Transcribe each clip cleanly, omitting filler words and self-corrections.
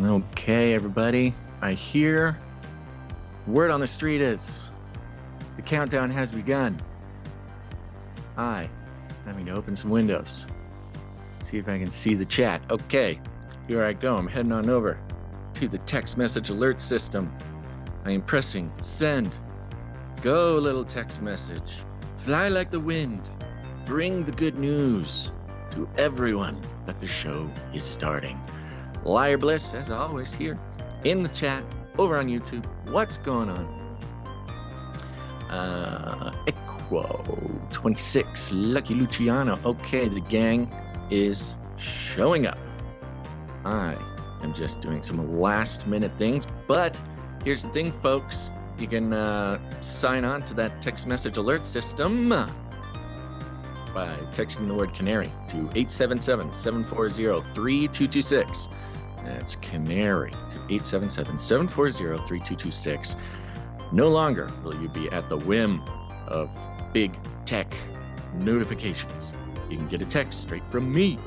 Okay, everybody. I hear word on the street is the countdown has begun. I'm going to open some windows. See if I can see the chat. Okay, here I go. I'm heading on over to the text message alert system. I am pressing send. Go, little text message. Fly like the wind. Bring the good news to everyone that the show is starting. Liar Bliss, as always, here in the chat, over on YouTube. What's going on? Equo 26, Lucky Luciano. Okay, the gang is showing up. I am just doing some last minute things, but here's the thing, folks. You can sign on to that text message alert system by texting the word Canary to 877-740-3226. That's Canary to 877-740-3226. No longer will you be at the whim of big tech notifications. You can get a text straight from me.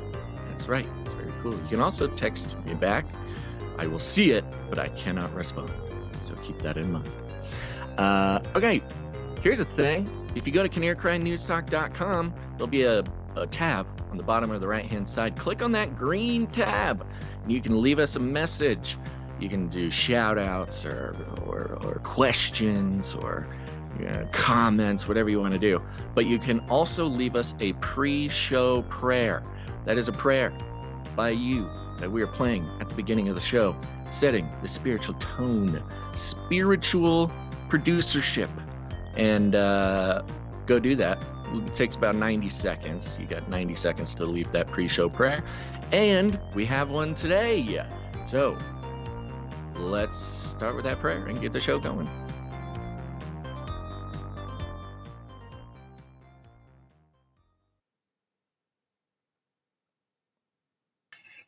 That's right. It's very cool. You can also text me back. I will see it, but I cannot respond. So keep that in mind. Okay, here's the thing. If you go to canarycrynewstalk.com, there'll be a tab on the bottom of the right-hand side. Click on that green tab, and you can leave us a message. You can do shout-outs or questions or comments, whatever you want to do. But you can also leave us a pre-show prayer. That is a prayer by you that we are playing at the beginning of the show, setting the spiritual tone, spiritual producership. And go do that. It takes about 90 seconds. You got 90 seconds to leave that pre-show prayer. And we have one today. So let's start with that prayer and get the show going.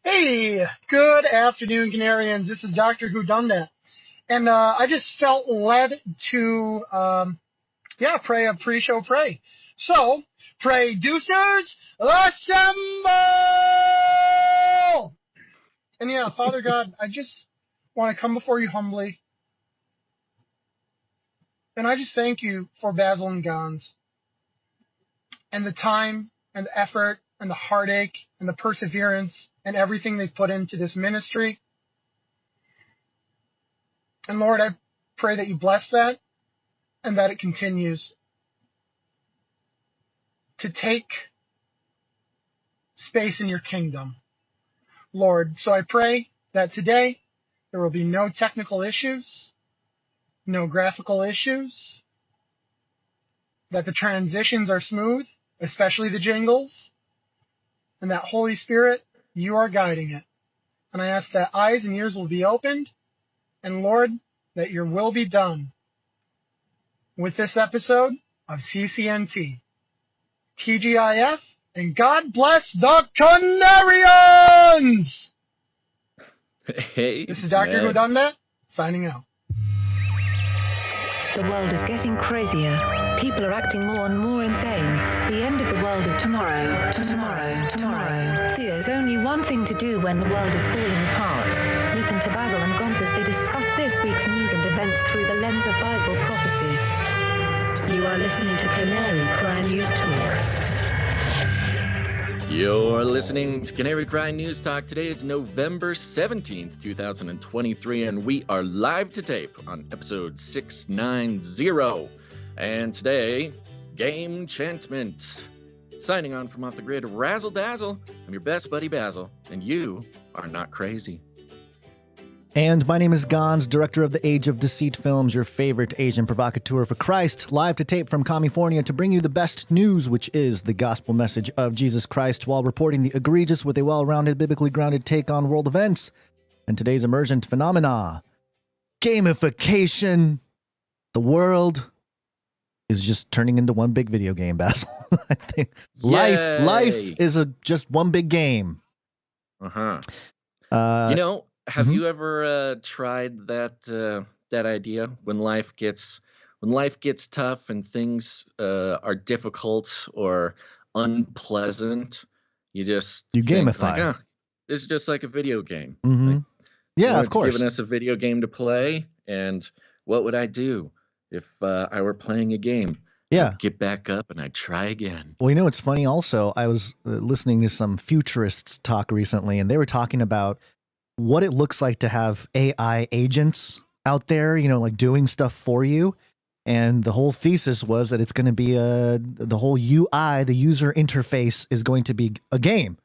Hey, good afternoon, Canarians. This is DrWhoDunDat. And I just felt led to, pray a pre-show pray. So, producers, assemble! And yeah, Father God, I just want to come before you humbly. And I just thank you for Basil and Gons and the time and the effort and the heartache and the perseverance and everything they put into this ministry. And Lord, I pray that you bless that and that it continues to take space in your kingdom, Lord. So I pray that today there will be no technical issues, no graphical issues, that the transitions are smooth, especially the jingles, and that Holy Spirit, you are guiding it. And I ask that eyes and ears will be opened, and Lord, that your will be done with this episode of CCNT, TGIF, and God bless the Canarians! Hey, this is DrWhoDunDat, signing out. The world is getting crazier. People are acting more and more insane. The end of the world is tomorrow. Tomorrow. There's only one thing to do when the world is falling apart. Listen to Basil and Gonz as they discuss this week's news and events through the lens of Bible prophecy. You are listening to Canary Cry News Talk. You're listening to Canary Cry News Talk. Today is November 17th, 2023, and we are live to tape on episode 690. And today, GAMECHANTMENT. Signing on from off the grid, Razzle Dazzle. I'm your best buddy Basil, and you are not crazy. And my name is Gons, director of the Age of Deceit films, your favorite Asian provocateur for Christ, live to tape from California to bring you the best news, which is the gospel message of Jesus Christ, while reporting the egregious with a well-rounded, biblically grounded take on world events and today's emergent phenomena. Gamification. The world is just turning into one big video game, Basil. I think life is just one big game. Have you ever tried that idea when life gets tough and things are difficult or unpleasant? You gamify. Like, this is just like a video game. Mm-hmm. Like, Yeah, of course. Giving us a video game to play, and what would I do if I were playing a game? Yeah. I'd get back up and I'd try again. Well, you know what's funny also? I was listening to some futurists talk recently, and they were talking about what it looks like to have AI agents out there, you know, like doing stuff for you. And the whole thesis was that it's going to be the whole UI, the user interface, is going to be a game.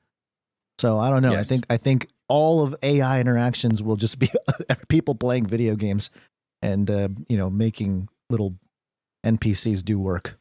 So I don't know. Yes. I think all of AI interactions will just be people playing video games and you know, making little NPCs do work.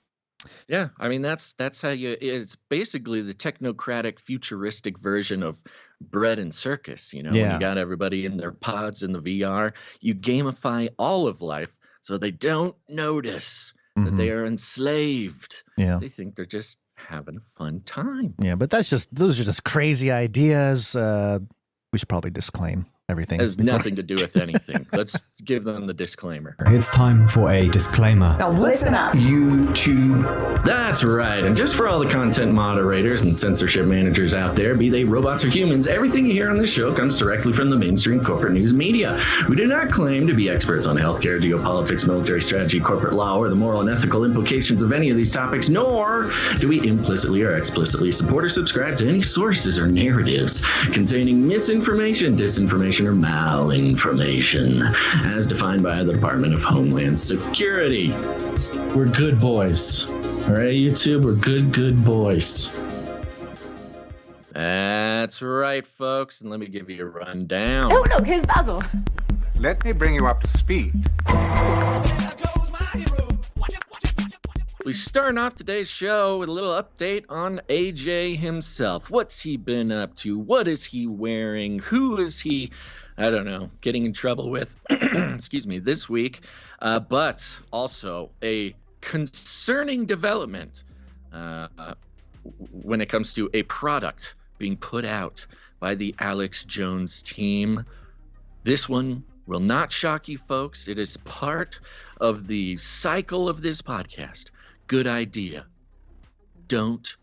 Yeah, I mean that's how it's basically the technocratic futuristic version of bread and circus, you know. When Yeah. you got everybody in their pods in the VR, you gamify all of life so they don't notice that they are enslaved. Yeah. They think they're just having a fun time. Yeah, but those are just crazy ideas. We should probably disclaim everything. Has nothing to do with anything. Let's give them the disclaimer. It's time for a disclaimer. Now listen up. YouTube. That's right. And just for all the content moderators and censorship managers out there, be they robots or humans, everything you hear on this show comes directly from the mainstream corporate news media. We do not claim to be experts on healthcare, geopolitics, military strategy, corporate law, or the moral and ethical implications of any of these topics, nor do we implicitly or explicitly support or subscribe to any sources or narratives containing misinformation, disinformation, or malinformation, as defined by the Department of Homeland Security. We're good boys. All right, YouTube, we're good boys. That's right, folks. And let me give you a rundown. Oh, look, here's Basil. Let me bring you up to speed. We starting off today's show with a little update on AJ himself. What's he been up to? What is he wearing? Who is he, I don't know, getting in trouble with, excuse me, this week? But also a concerning development when it comes to a product being put out by the Alex Jones team. This one will not shock you, folks. It is part of the cycle of this podcast. Good idea. Don't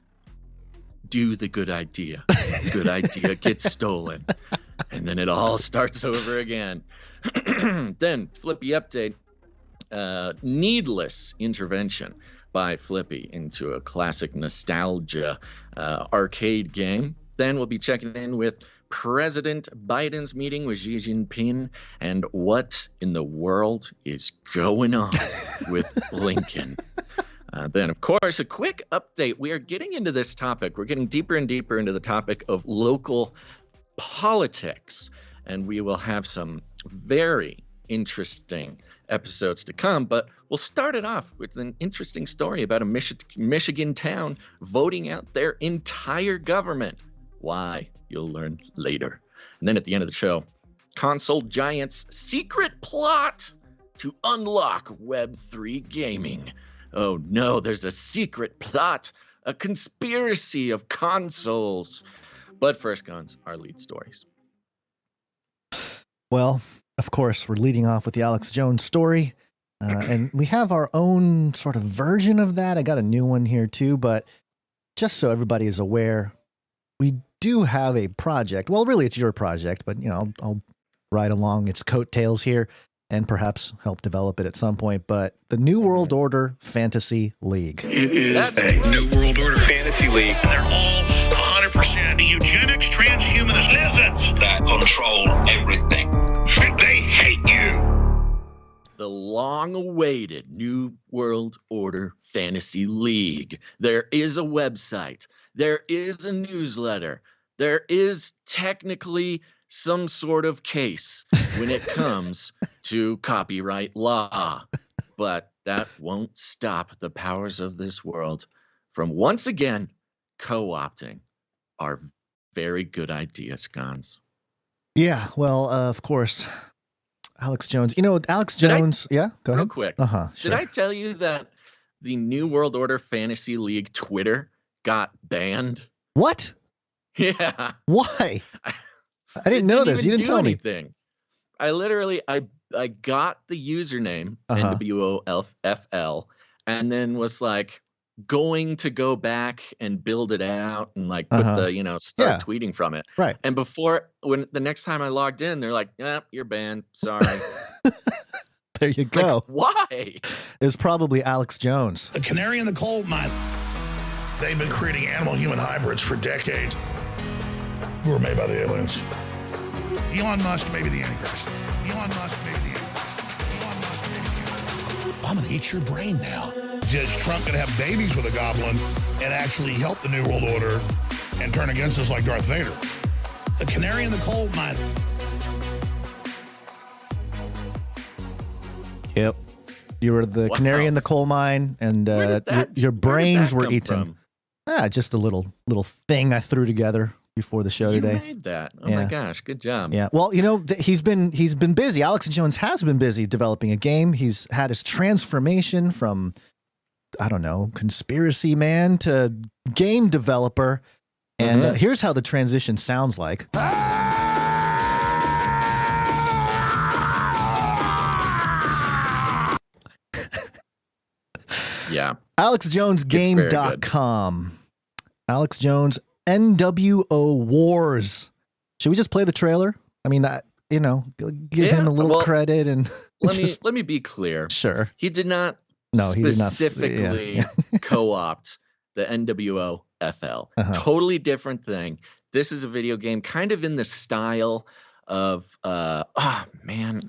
do the good idea. Good idea gets stolen. And then it all starts over again. Then, Flippy update. Needless intervention by Flippy into a classic nostalgia arcade game. Then we'll be checking in with President Biden's meeting with Xi Jinping and what in the world is going on with Blinken. Then, of course, a quick update. We are getting into this topic. We're getting deeper and deeper into the topic of local politics, and we will have some very interesting episodes to come, but we'll start it off with an interesting story about a Michigan town voting out their entire government. Why? You'll learn later. And then at the end of the show, console giants' secret plot to unlock Web3 gaming. Oh no, there's a secret plot, a conspiracy of consoles. But first, Guns, our lead stories. Well, of course, we're leading off with the Alex Jones story. And we have our own sort of version of that. I got a new one here too, but just so everybody is aware, we do have a project. Well, really, it's your project, but you know, I'll ride along its coattails here and perhaps help develop it at some point. But the New World Order Fantasy League. It is a New World Order Fantasy League. They're all 100% eugenics, transhumanist lizards that control everything. They hate you. The long-awaited New World Order Fantasy League. There is a website. There is a newsletter. There is technically some sort of case when it comes to copyright law. But that won't stop the powers of this world from once again co-opting our very good ideas, Gons. Yeah, well, of course, Alex Jones. You know, Alex Jones. Yeah, go ahead. Real quick. Sure. Did I tell you that the New World Order Fantasy League Twitter got banned? What? Yeah. Why? I didn't know this. You didn't tell me. Anything. I literally, I got the username NWOFL and then was like, going to go back and build it out and like put the, you know, start tweeting from it. Right. And when the next time I logged in, they're like, "Yeah, you're banned. Sorry." There you go. Like, why? It was probably Alex Jones. The canary in the coal mine. They've been creating animal-human hybrids for decades who were made by the aliens. Elon Musk may be the Antichrist. Elon Musk may be the Antichrist. Elon Musk may be the Antichrist. I'm gonna eat your brain now. Is Trump gonna have babies with a goblin and actually help the New World Order and turn against us like Darth Vader? The canary in the coal mine. Yep. You were the canary in the coal mine, and your brains were eaten. Just a little thing I threw together before the show today. You made that. Oh my gosh, good job. Yeah. Well, you know, he's been busy. Alex Jones has been busy developing a game. He's had his transformation from, I don't know, conspiracy man to game developer. And here's how the transition sounds like. Yeah. AlexJonesGame.com. Alex Jones, NWO Wars. Should we just play the trailer? I mean, you know, give him a little credit and let me be clear. Sure. He did not specifically co-opt the NWO FL. Totally different thing. This is a video game kind of in the style of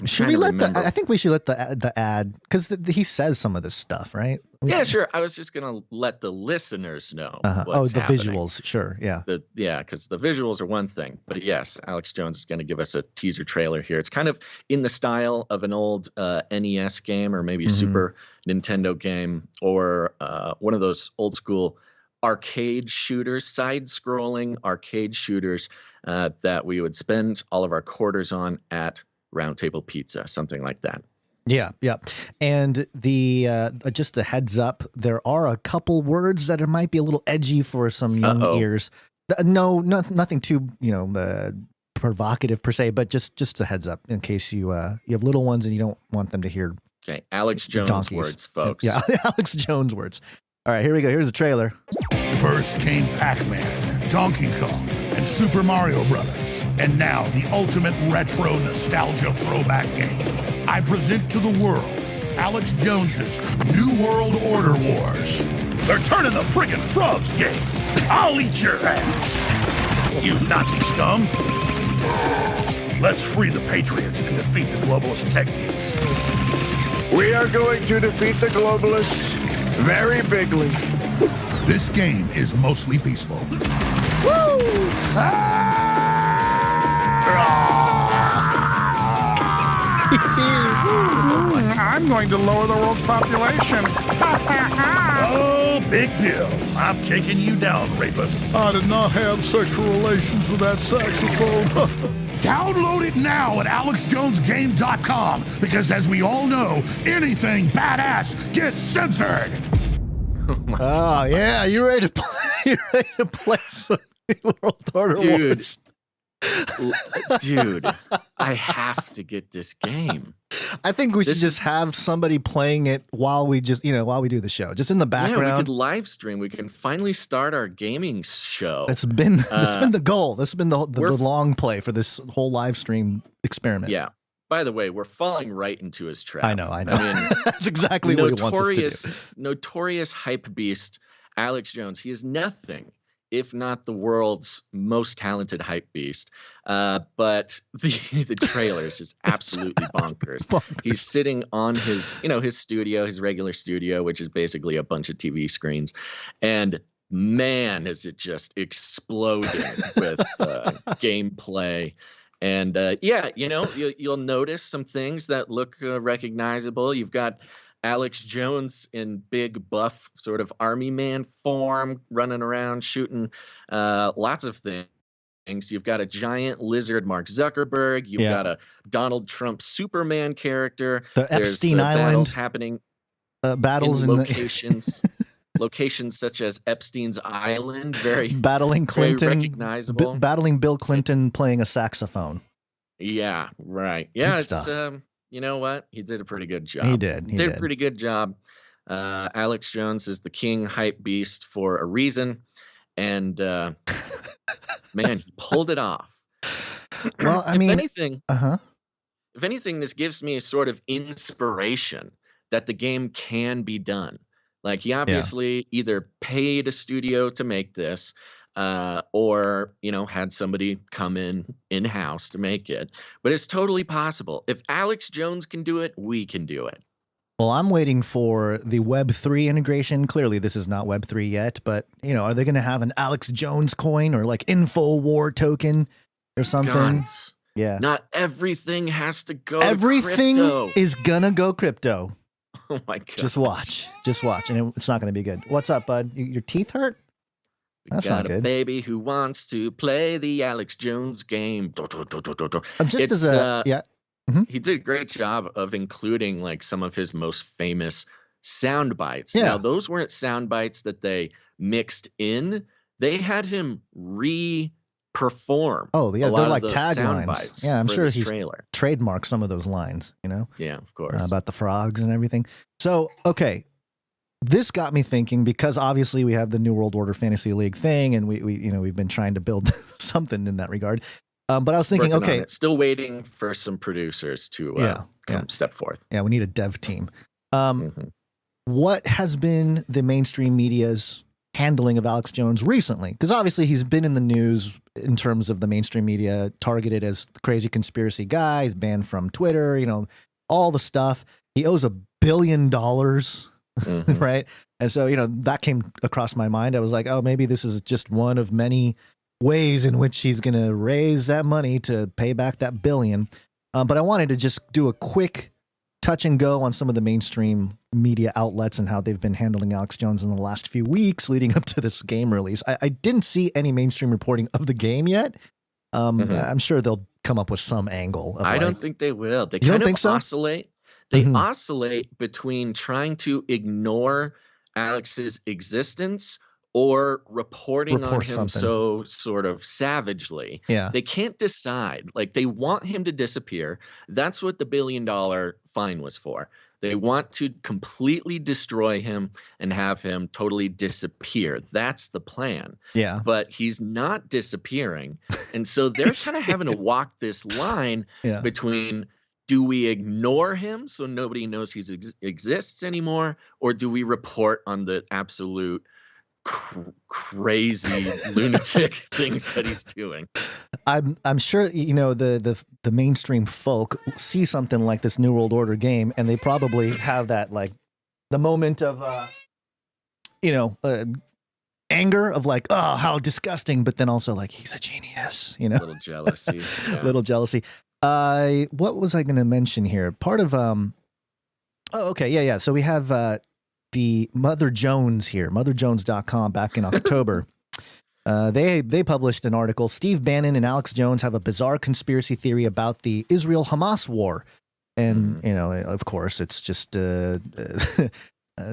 should we let I think we should let the ad, because he says some of this stuff, right? Sure. I was just gonna let the listeners know the visuals. Sure. Because the visuals are one thing, but yes, Alex Jones is going to give us a teaser trailer here. It's kind of in the style of an old NES game, or maybe Super Nintendo game, or one of those old school arcade shooters, side-scrolling arcade shooters that we would spend all of our quarters on at Round Table Pizza, something like that. Yeah. And the just a heads up, there are a couple words that might be a little edgy for some young ears. Nothing too, provocative per se, but just a heads up in case you have little ones and you don't want them to hear. Okay, Alex Jones words, folks. Yeah, Alex Jones words. All right, here we go. Here's the trailer. First came Pac-Man, Donkey Kong, and Super Mario Brothers. And now the ultimate retro nostalgia throwback game. I present to the world Alex Jones's New World Order Wars. They're turning the friggin' frogs game. I'll eat your ass, you Nazi scum. Let's free the Patriots and defeat the globalist tech geeks. We are going to defeat the globalists very bigly. This game is mostly peaceful. Woo! I'm going to lower the world's population. Oh, big deal. I'm taking you down, rapist. I did not have sexual relations with that saxophone. Download it now at AlexJonesGame.com, because as we all know, anything badass gets censored. Oh yeah, you ready to play? You ready to play some World Order Wars? Dude, I have to get this game. I think we should just have somebody playing it while we do the show, just in the background. Yeah, we could live stream. We can finally start our gaming show. That's been the goal. That's been the long play for this whole live stream experiment. Yeah. By the way, we're falling right into his trap. I know. I mean, that's exactly what he wants us to do. Notorious hype beast, Alex Jones. He is nothing if not the world's most talented hype beast. But the trailer is just absolutely bonkers. He's sitting on his studio, his regular studio, which is basically a bunch of TV screens. And man, is it just exploding with gameplay. And you'll notice some things that look recognizable. You've got Alex Jones in big buff sort of army man form, running around shooting lots of things. You've got a giant lizard Mark Zuckerberg. You've got a Donald Trump Superman character. The Epstein Island battles happening. Battles in locations. Locations such as Epstein's Island, battling Clinton, very recognizable. Battling Bill Clinton playing a saxophone. Yeah, right. Yeah, good it's stuff. You know what? He did a pretty good job. He did a pretty good job. Alex Jones is the king hype beast for a reason. And man, he pulled it off. Well, I if mean, anything, uh-huh. if anything, this gives me a sort of inspiration that the game can be done. Like he obviously either paid a studio to make this, or had somebody come in-house to make it. But it's totally possible. If Alex Jones can do it, we can do it. Well, I'm waiting for the Web3 integration. Clearly, this is not Web3 yet, but are they going to have an Alex Jones coin or like InfoWar token or something? Guns. Yeah. Not everything has to go Everything to crypto. is gonna go crypto. Oh my god. Just watch, and it's not gonna be good. What's up, bud? Your teeth hurt? That's got not good. A baby who wants to play the Alex Jones game. Just as a He did a great job of including like some of his most famous sound bites. Yeah. Now those weren't sound bites that they mixed in. They had him perform. Oh yeah, they're like taglines. Yeah, I'm sure he's trademarked some of those lines. Yeah, of course. About the frogs and everything. So okay, this got me thinking because obviously we have the New World Order Fantasy League thing, and we've been trying to build something in that regard. But I was thinking, okay, still waiting for some producers to step forth. Yeah, we need a dev team. What has been the mainstream media's handling of Alex Jones recently? Because obviously he's been in the news in terms of the mainstream media, targeted as the crazy conspiracy guy. He's banned from Twitter, all the stuff. He owes $1 billion, right? And so, that came across my mind. I was like, oh, maybe this is just one of many ways in which he's going to raise that money to pay back that $1 billion. But I wanted to just do a quick touch and go on some of the mainstream media outlets and how they've been handling Alex Jones in the last few weeks leading up to this game release. I didn't see any mainstream reporting of the game yet. I'm sure they'll come up with some angle. I don't think they will. They kind of oscillate. They oscillate between trying to ignore Alex's existence or reporting on him something so sort of savagely. Yeah. They can't decide. Like, they want him to disappear. That's what the $1 billion fine was for. They want to completely destroy him and have him totally disappear. That's the plan. Yeah. But he's not disappearing. And so they're kind of having to walk this line between, do we ignore him so nobody knows he exists anymore? Or do we report on the absolute crazy lunatic things that he's doing? I'm sure the mainstream folk see something like this New World Order game, and they probably have that like the moment of anger of like, oh, how disgusting, but then also like, he's a genius, a little jealousy. Little jealousy. What was I going to mention here? Part of so we have the Mother Jones here, motherjones.com, back in October. They published an article. Steve Bannon and Alex Jones have a bizarre conspiracy theory about the Israel-Hamas war. And, of course, it's just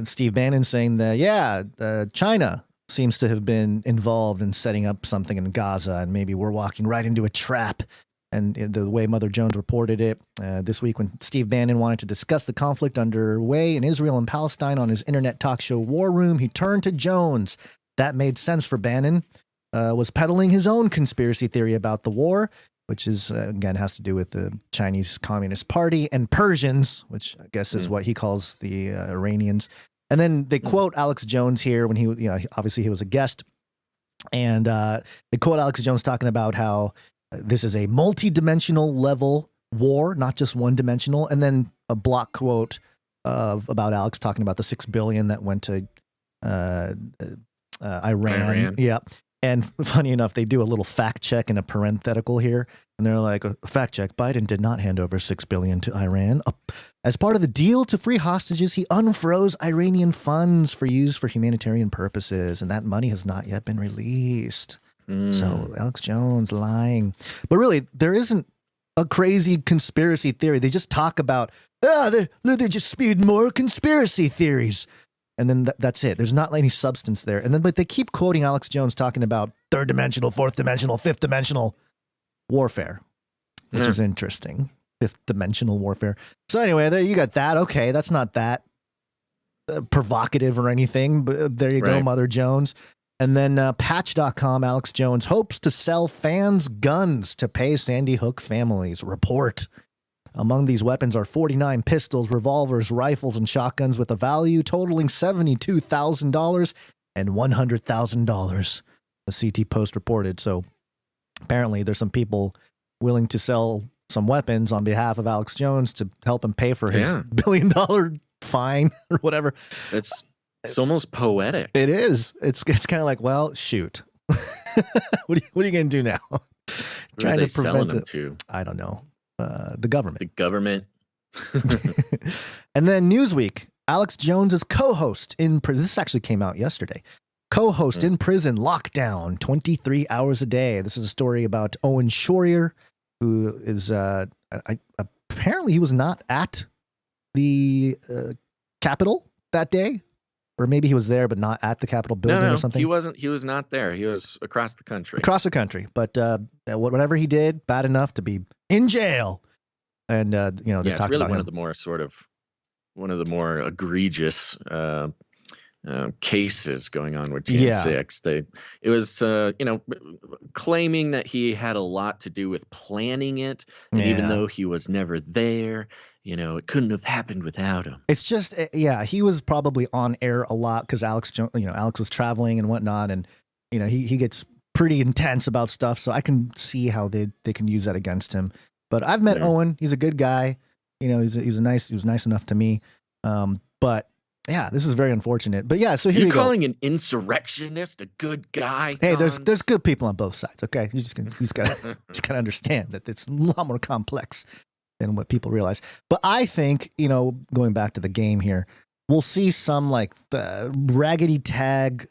Steve Bannon saying that, China seems to have been involved in setting up something in Gaza, and maybe we're walking right into a trap. And the way Mother Jones reported it this week, when Steve Bannon wanted to discuss the conflict underway in Israel and Palestine on his internet talk show War Room, he turned to Jones. That made sense for Bannon, was peddling his own conspiracy theory about the war, which is, again, has to do with the Chinese Communist Party and Persians, which I guess is what he calls the Iranians. And then they quote Alex Jones here when he, obviously he was a guest. And they quote Alex Jones talking about how this is a multi-dimensional level war, not just one-dimensional. And then a block quote about Alex talking about the $6 billion that went to Iran. Yeah. And funny enough, they do a little fact check in a parenthetical here. And they're like, fact check, Biden did not hand over $6 billion to Iran. As part of the deal to free hostages, he unfroze Iranian funds for use for humanitarian purposes. And that money has not yet been released. So Alex Jones lying. But really, there isn't a crazy conspiracy theory. They just talk about, they just spewed more conspiracy theories. And then that's it. There's not any substance there. And then, but they keep quoting Alex Jones talking about third dimensional, fourth dimensional, fifth dimensional warfare, which is interesting. Fifth dimensional warfare. So anyway, there you got that. Okay, that's not that provocative or anything, but there you go, Mother Jones. And then Patch.com, Alex Jones hopes to sell fans guns to pay Sandy Hook families. Report. Among these weapons are 49 pistols, revolvers, rifles, and shotguns with a value totaling $72,000 and $100,000, the CT Post reported. So apparently there's some people willing to sell some weapons on behalf of Alex Jones to help him pay for his $1 billion fine or whatever. It's almost poetic. It is. It's kind of like, well, shoot. What are you going to do now? Trying to prevent it. To? I don't know. The government. The government. And then Newsweek, Alex Jones's co-host in prison. This actually came out yesterday. Co-host in prison, lockdown, 23 hours a day. This is a story about Owen Shroyer, who is apparently he was not at the Capitol that day. Or maybe he was there, but not at the Capitol building or something. He wasn't. He was not there. He was across the country. Across the country. But whatever he did, bad enough to be in jail. And, they talked really about one him. of the more egregious cases going on with Jan 6. It was, claiming that he had a lot to do with planning it. And even though he was never there, it couldn't have happened without him. It's just, he was probably on air a lot because Alex was traveling and whatnot. And, he gets pretty intense about stuff. So I can see how they can use that against him. But I've met Owen. He's a good guy. He was nice enough to me. But yeah, this is very unfortunate. But yeah, so here you go. You're calling an insurrectionist a good guy? Hey, there's good people on both sides. Okay, you just gotta understand that it's a lot more complex than what people realize. But I think, going back to the game here, we'll see some like the raggedy tag,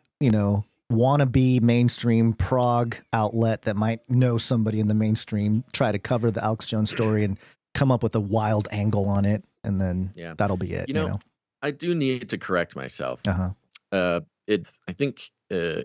wannabe mainstream prog outlet that might know somebody in the mainstream try to cover the Alex Jones story and come up with a wild angle on it, and then that'll be it. I do need to correct myself. Uh-huh. I think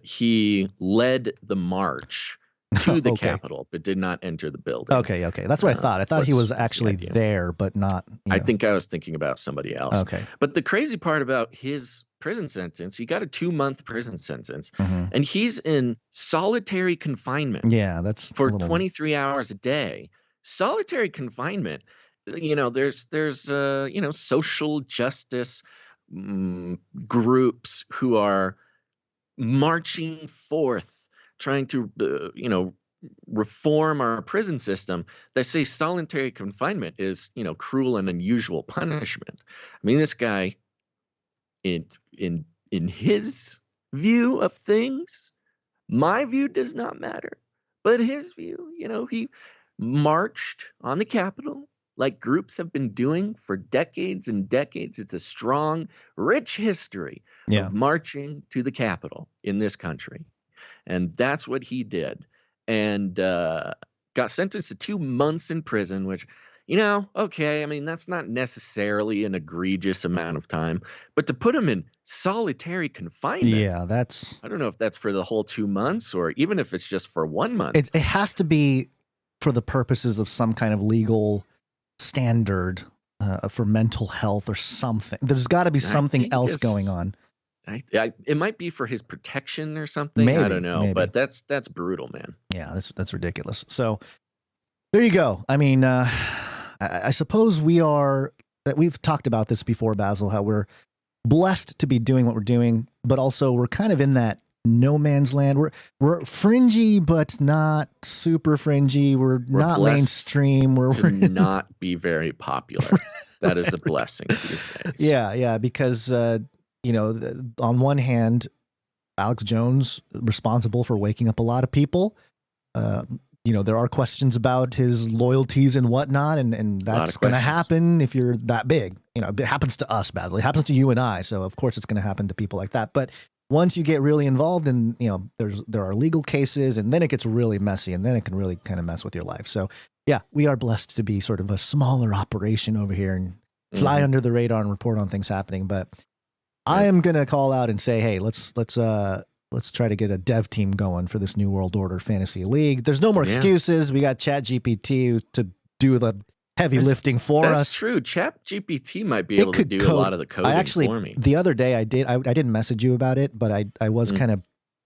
he led the march to the Capitol, but did not enter the building. Okay. That's what I thought. I thought he was actually there, but not. I think I was thinking about somebody else. Okay. But the crazy part about his prison sentence, he got a 2-month prison sentence, and he's in solitary confinement. Yeah, that's for 23 hours a day. Solitary confinement. There's social justice groups who are marching forth trying to reform our prison system that say solitary confinement is cruel and unusual punishment. I mean, this guy in his view of things, my view does not matter, but his view, he marched on the Capitol like groups have been doing for decades and decades. It's a strong, rich history of marching to the Capitol in this country. And that's what he did. And got sentenced to 2 months in prison, which, I mean, that's not necessarily an egregious amount of time. But to put him in solitary confinement. Yeah, that's. I don't know if that's for the whole 2 months or even if it's just for 1 month. It has to be for the purposes of some kind of legal standard for mental health or something. There's got to be something else going on. It might be for his protection or something. Maybe, I don't know, but that's brutal, man. Yeah, that's ridiculous. So there you go. I mean, I suppose we've talked about this before, Basil, how we're blessed to be doing what we're doing, but also we're kind of in that no man's land. We're fringy, but not super fringy. We're not mainstream. We're not be very popular. That is a blessing these days. Yeah, because on one hand, Alex Jones responsible for waking up a lot of people. There are questions about his loyalties and whatnot, and that's going to happen if you're that big. It happens to us, Basil. It happens to you and I. So of course it's going to happen to people like that. But once you get really involved in, there are legal cases, and then it gets really messy, and then it can really kind of mess with your life. So yeah, we are blessed to be sort of a smaller operation over here and fly under the radar and report on things happening. But I am going to call out and say, hey, let's try to get a dev team going for this New World Order Fantasy League. There's no more excuses. We got ChatGPT to do the heavy lifting for That's us. true. ChatGPT might be able to do a lot of the coding for me. The other day I didn't message you about it, but I was kind of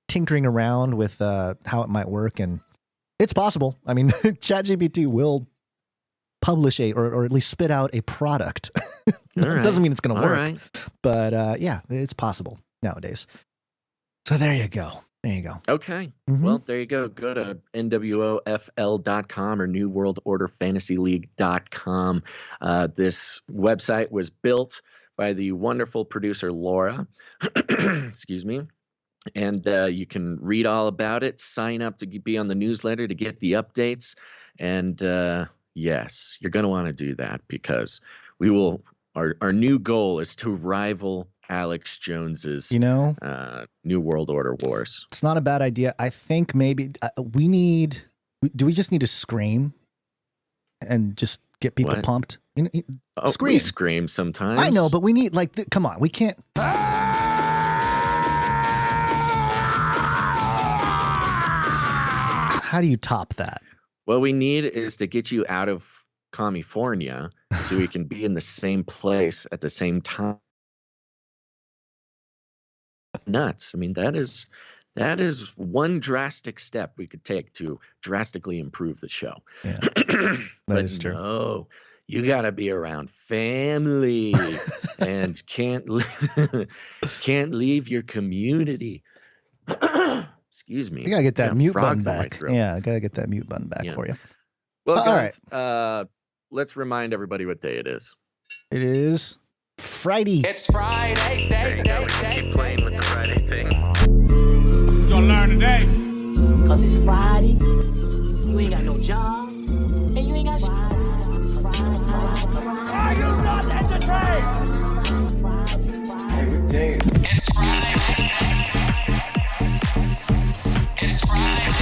tinkering around with how it might work, and it's possible. I mean, ChatGPT will publish or at least spit out a product. It doesn't mean it's going to work, right. but yeah, it's possible nowadays. So there you go. Okay. Well, there you go. Go to NWOFL.com or NewWorldOrderFantasyLeague.com. This website was built by the wonderful producer Laura. Excuse me. And you can read all about it, sign up to be on the newsletter to get the updates. And yes, you're going to want to do that because we will. Our new goal is to rival Alex Jones's, New World Order wars. It's not a bad idea. I think maybe we just need to scream and just get people pumped? Scream. We scream sometimes. I know, but we need come on, we can't. How do you top that? What we need is to get you out of California so we can be in the same place at the same time. Nuts. I mean, that is one drastic step we could take to drastically improve the show. Yeah, but is true. No, you got to be around family and can't leave your community. Excuse me. You gotta get that mute button frogs in my back. throat. Yeah, I gotta get that mute button back for you. Well, all guys, right. Let's remind everybody what day it is. It is Friday. It's Friday. Keep playing with the Friday thing. You gonna learn today? Cause it's Friday. You ain't got no job. And you ain't got shit. Are you not entertained? It's Friday. It's Friday.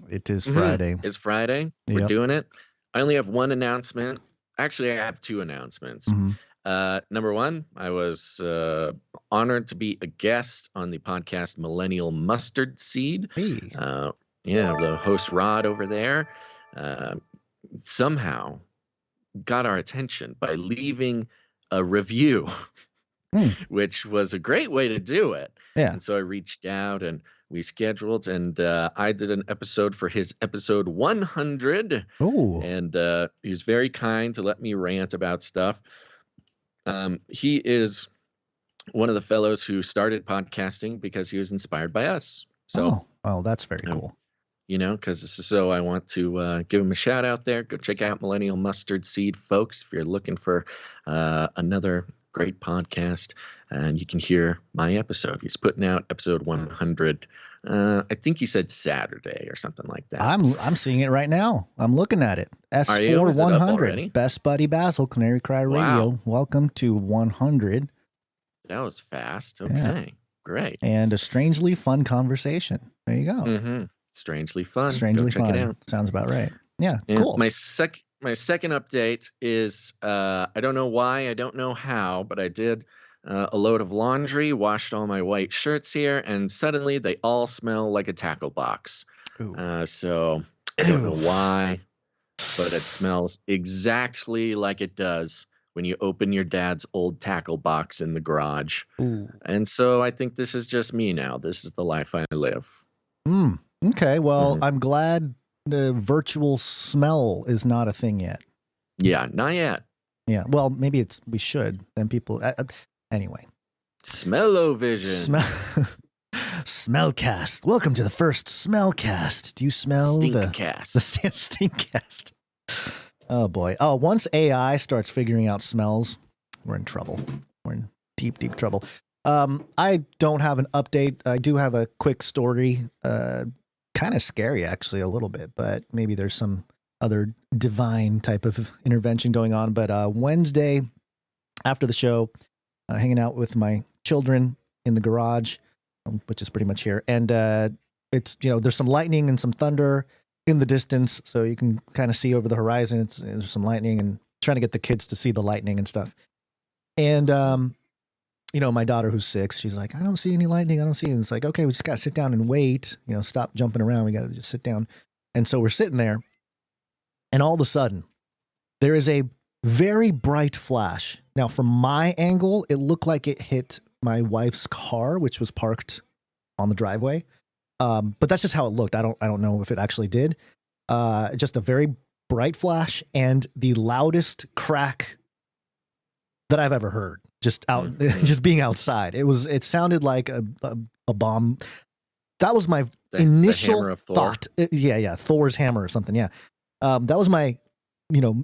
It is Friday. It's Friday. We're doing it. I only have one announcement. Actually, I have two announcements. Number one, I was honored to be a guest on the podcast Millennial Mustard Seed. Hey. The host Rod over there somehow got our attention by leaving a review, which was a great way to do it. Yeah. And so I reached out and we scheduled, and I did an episode for his episode 100. Oh. And he was very kind to let me rant about stuff. He is one of the fellows who started podcasting because he was inspired by us. So, that's very cool. So I want to give him a shout out there. Go check out Millennial Mustard Seed, folks, if you're looking for another great podcast, and you can hear my episode. He's putting out episode 100. I think he said Saturday or something like that. I'm seeing it right now. I'm looking at it. S4 100. Best buddy Basil, Canary Cry Radio. Welcome to 100. That was fast. Okay, great. And a strangely fun conversation. There you go. Strangely fun. Strangely Go check fun. it out. Sounds about right. Yeah, and cool. My second update is I don't know why, I don't know how, but I did a load of laundry, washed all my white shirts here, and suddenly they all smell like a tackle box. So I don't know why, but it smells exactly like it does when you open your dad's old tackle box in the garage. And so I think this is just me now. This is the life I live. Okay, well, I'm glad the virtual smell is not a thing yet. Yeah, not yet. Yeah, well, maybe we should. Then people, anyway. Smell-o-vision. Smellcast. Welcome to the first Smellcast. Do you smell Stinkcast. the Stinkcast? Oh boy. Oh, once AI starts figuring out smells, we're in trouble. We're in deep, deep trouble. I don't have an update. I do have a quick story. Kind of scary, actually, a little bit, but maybe there's some other divine type of intervention going on. But Wednesday, after the show, hanging out with my children in the garage, which is pretty much here, and it's there's some lightning and some thunder in the distance, so you can kind of see over the horizon. There's some lightning, and trying to get the kids to see the lightning and stuff. And my daughter who's 6, she's like, I don't see any lightning. I don't see it. And it's like, okay, we just got to sit down and wait, stop jumping around. We got to just sit down. And so we're sitting there, and all of a sudden there is a very bright flash. Now from my angle, it looked like it hit my wife's car, which was parked on the driveway. But that's just how it looked. I don't know if it actually did. Just a very bright flash and the loudest crack that I've ever heard. Just just being outside. It sounded like a bomb. That was my initial hammer of Thor. thought. Yeah, Thor's hammer or something. Yeah, that was my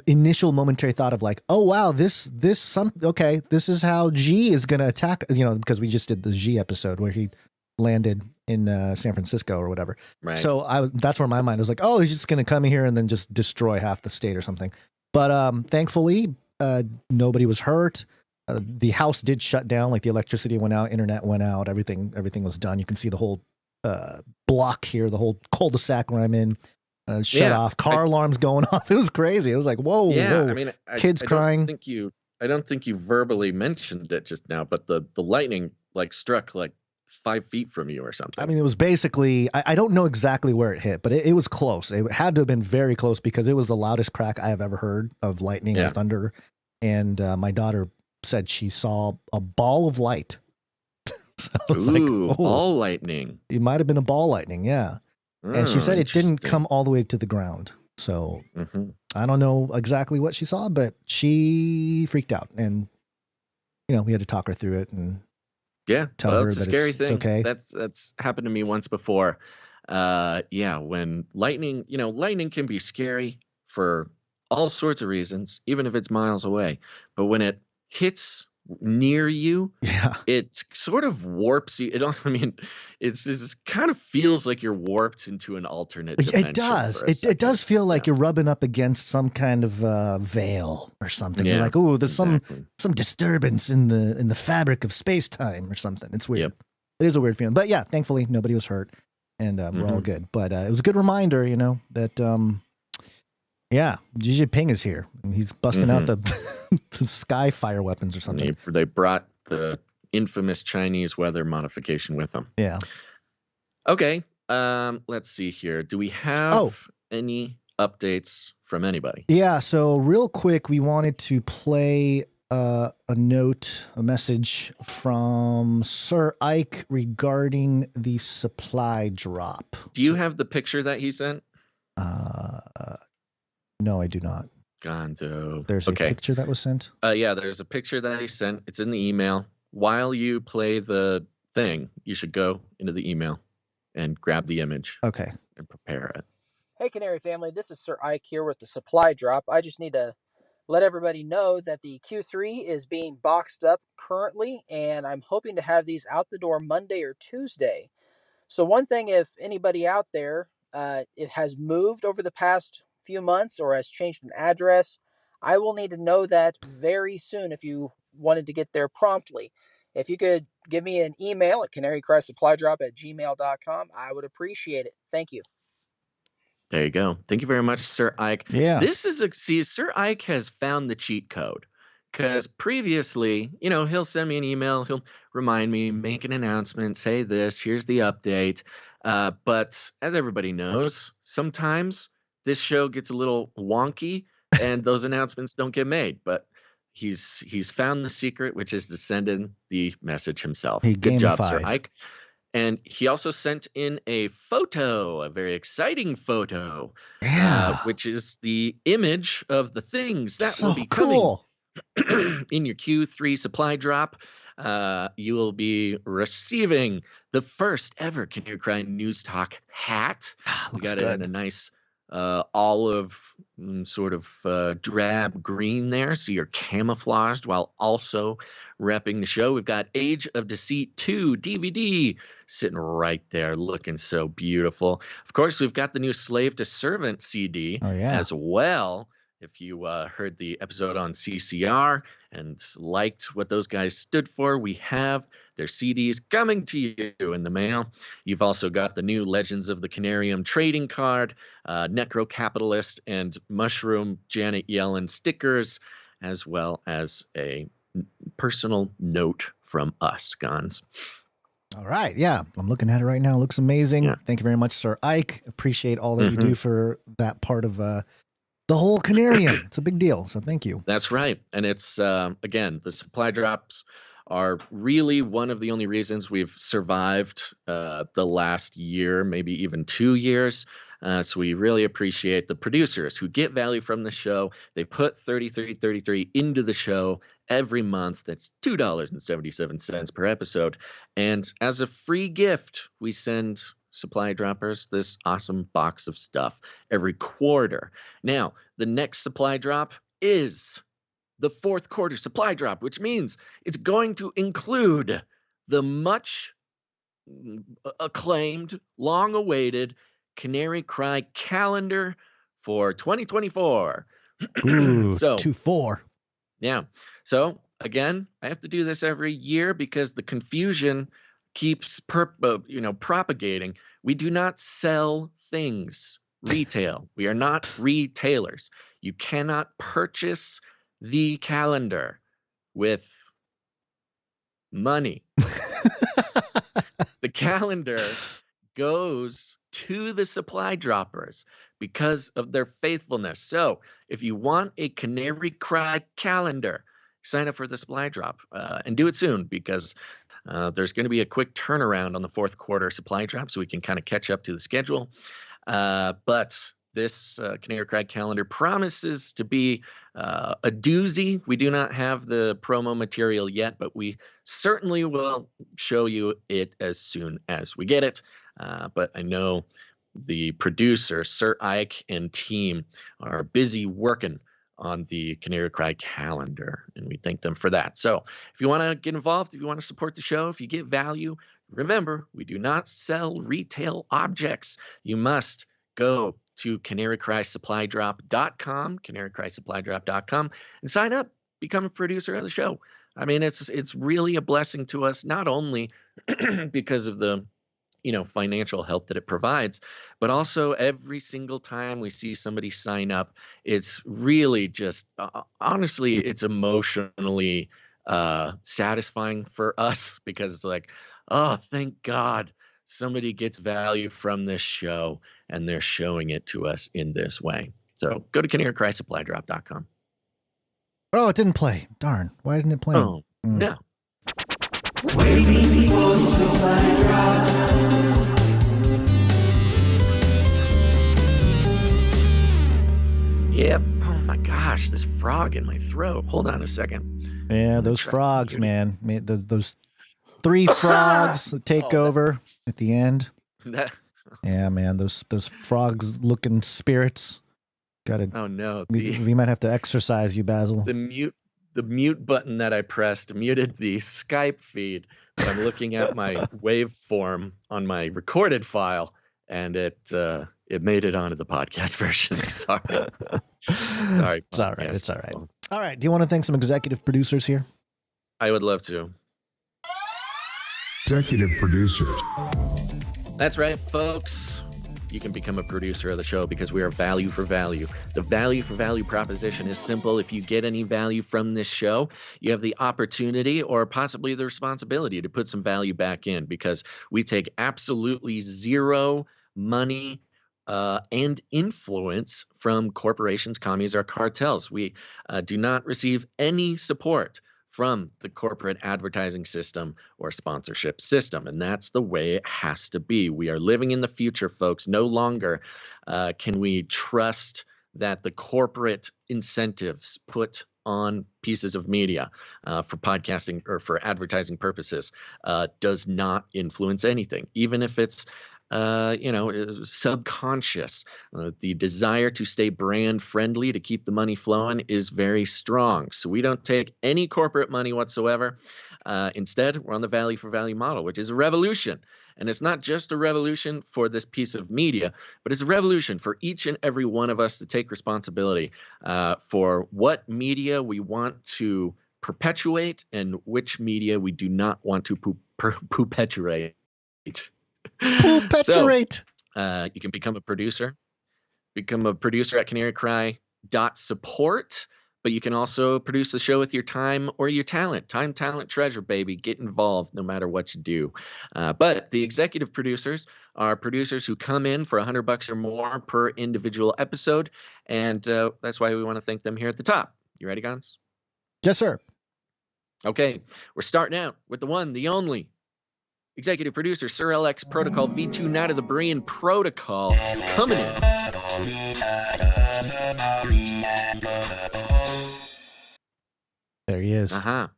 initial momentary thought of like, oh wow, this is how G is gonna attack. Because we just did the G episode where he landed in San Francisco or whatever. Right. So that's where my mind was like, oh, he's just gonna come in here and then just destroy half the state or something. But thankfully, nobody was hurt. The house did shut down, like the electricity went out, internet went out, everything was done. You can see the whole block here, the whole cul-de-sac where I'm in, shut off. Car alarms going off. It was crazy. It was like, whoa, yeah. whoa. I mean, kids crying. I don't think you verbally mentioned it just now, but the lightning like struck like 5 feet from you or something. I mean, it was basically, I don't know exactly where it hit, but it was close. It had to have been very close because it was the loudest crack I have ever heard of lightning or thunder. And my daughter said she saw a ball of light. So I was like, ball lightning. It might have been a ball lightning, yeah. And she said it didn't come all the way to the ground. So I don't know exactly what she saw, but she freaked out. And, we had to talk her through it and tell her it's a that scary it's thing. okay. That's happened to me once before. When lightning, lightning can be scary for all sorts of reasons, even if it's miles away. But when it hits near you, it sort of warps you. It kind of feels like you're warped into an alternate dimension. It does. It does feel like you're rubbing up against some kind of veil or something. You're like, oh, there's some disturbance in the fabric of space time or something. It's weird. It is a weird feeling. But yeah, thankfully nobody was hurt, and we're all good. But it was a good reminder, that Xi Jinping is here, and he's busting out the sky fire weapons or something. They brought the infamous Chinese weather modification with them. Yeah. Okay. Let's see here. Do we have any updates from anybody? Yeah. So real quick, we wanted to play a message from Sir Ike regarding the supply drop. Do you have the picture that he sent? No, I do not. Gondo. There's a picture that was sent? Yeah, there's a picture that he sent. It's in the email. While you play the thing, you should go into the email and grab the image. Okay. And prepare it. Hey, Canary family. This is Sir Ike here with the supply drop. I just need to let everybody know that the Q3 is being boxed up currently, and I'm hoping to have these out the door Monday or Tuesday. So one thing, if anybody out there it has moved over the past few months or has changed an address, I will need to know that very soon if you wanted to get there promptly. If you could give me an email at canarycrystsupply.gmail.com, I would appreciate it. Thank you. There you go. Thank you very much, Sir Ike. Yeah. Sir Ike has found the cheat code. Because previously, he'll send me an email, he'll remind me, make an announcement, say this, here's the update. But as everybody knows, sometimes this show gets a little wonky and those announcements don't get made. But he's found the secret, which is to send in the message himself. Good job, Sir Ike. And he also sent in a photo, a very exciting photo, which is the image of the things that will be coming in your Q3 supply drop. You will be receiving the first ever Can You Cry News Talk hat. We got it in a nice olive sort of drab green there, so you're camouflaged while also repping the show. We've got Age of Deceit 2 DVD sitting right there looking so beautiful. Of course, we've got the new Slave to Servant CD as well. If you heard the episode on CCR and liked what those guys stood for, we have their CDs coming to you in the mail. You've also got the new Legends of the Canarium trading card, Necro Capitalist, and Mushroom Janet Yellen stickers, as well as a personal note from us, Gons. All right. Yeah. I'm looking at it right now. It looks amazing. Yeah. Thank you very much, Sir Ike. Appreciate all that you do for that part of the whole Canarium. It's a big deal. So thank you. That's right. And it's, again, the supply drops are really one of the only reasons we've survived the last year, maybe even 2 years. So we really appreciate the producers who get value from the show. They put $33.33 into the show every month. That's $2.77 per episode. And as a free gift, we send supply droppers this awesome box of stuff every quarter. Now, the next supply drop is the fourth quarter supply drop, which means it's going to include the much acclaimed, long-awaited Canary Cry calendar for 2024. Ooh, so 2-4. Yeah. So again, I have to do this every year because the confusion keeps propagating. We do not sell things retail. We are not retailers. You cannot purchase the calendar with money. The calendar goes to the supply droppers because of their faithfulness. So if you want a Canary Cry calendar, sign up for the supply drop and do it soon because there's going to be a quick turnaround on the fourth quarter supply drop so we can kind of catch up to the schedule. But this Canary Cry calendar promises to be a doozy. We do not have the promo material yet, but we certainly will show you it as soon as we get it. But I know the producer, Sir Ike, and team are busy working on the Canary Cry calendar, and we thank them for that. So if you want to get involved, if you want to support the show, if you get value, remember, we do not sell retail objects. You must go to canarycrysupply.com, canarycrysupply.com, and sign up, become a producer of the show. I mean, it's really a blessing to us, not only because of the financial help that it provides, but also every single time we see somebody sign up, it's really just honestly, it's emotionally satisfying for us because it's like, oh, thank God somebody gets value from this show and they're showing it to us in this way. So go to canarycrysupply.com. Oh, it didn't play. Darn. Why didn't it play? Oh, no. Waiting for supply drop. Yep. Oh my gosh, this frog in my throat. Hold on a second. Yeah, those frogs, man. Those 3 frogs that take over at the end. Yeah, man. Those frogs looking spirits. Gotta. Oh no. We might have to exercise you, Basil. The mute button that I pressed muted the Skype feed. I'm looking at my waveform on my recorded file, and it made it onto the podcast version. Sorry. It's all right. It's all right. All right. Do you want to thank some executive producers here? I would love to. Executive producers. That's right, folks. You can become a producer of the show because we are value for value. The value for value proposition is simple. If you get any value from this show, you have the opportunity or possibly the responsibility to put some value back in because we take absolutely zero money and influence from corporations, commies, or cartels. We do not receive any support from the corporate advertising system or sponsorship system. And that's the way it has to be. We are living in the future, folks. No longer can we trust that the corporate incentives put on pieces of media for podcasting or for advertising purposes does not influence anything, even if it's subconscious. The desire to stay brand friendly, to keep the money flowing, is very strong. So we don't take any corporate money whatsoever. Instead, we're on the value for value model, which is a revolution. And it's not just a revolution for this piece of media, but it's a revolution for each and every one of us to take responsibility for what media we want to perpetuate and which media we do not want to perpetuate. Perpetuate. So, you can become a producer. Become a producer at canarycry.support. But you can also produce the show with your time or your talent. Time, talent, treasure, baby. Get involved no matter what you do. But the executive producers are producers who come in for $100 or more per individual episode. And that's why we want to thank them here at the top. You ready, Gons? Yes, sir. Okay, we're starting out with the one, the only executive producer, Sir LX Protocol V2 Night of the Berean Protocol, coming in. There he is. $100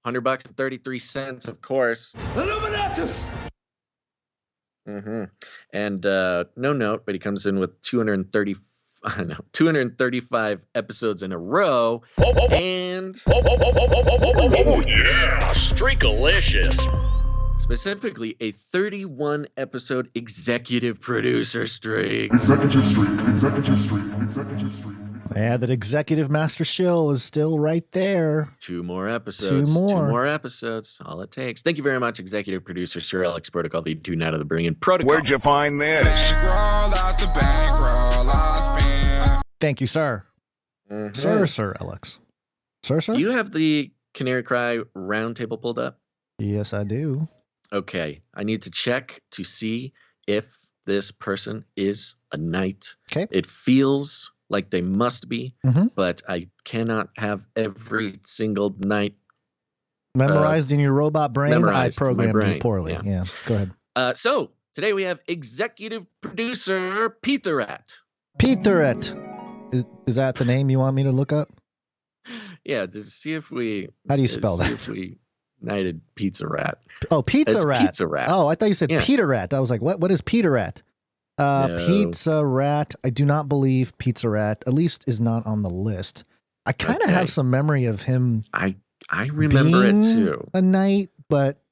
and 33 cents, of course. Illuminatus! And no note, but he comes in with 235 episodes in a row. And yeah, Streakalicious. Specifically, a 31 episode executive producer streak. Yeah, that executive master shill is still right there. 2 more episodes. 2 more. 2 more episodes. All it takes. Thank you very much, executive producer Sir Alex Protocol V2 Night of the Berean Protocol. Where'd you find this? Thank you, sir. Sir Alex. Sir? Do you have the Canary Cry roundtable pulled up? Yes, I do. Okay. I need to check to see if this person is a knight. Okay. It feels like they must be, but I cannot have every single knight memorized in your robot brain. I programmed you poorly. Yeah. Go ahead. So today we have executive producer Tyrant. Tyrant. Is that the name you want me to look up? Yeah, to see if we. How do you spell that? If we knighted Pizza Rat. Oh, Pizza Rat. Pizza Rat. Oh, I thought you said Peter Rat. I was like, what is Peter Rat? No. Pizza Rat. I do not believe Pizza Rat, at least, is not on the list. I kind of have some memory of him. I remember it too. A knight, but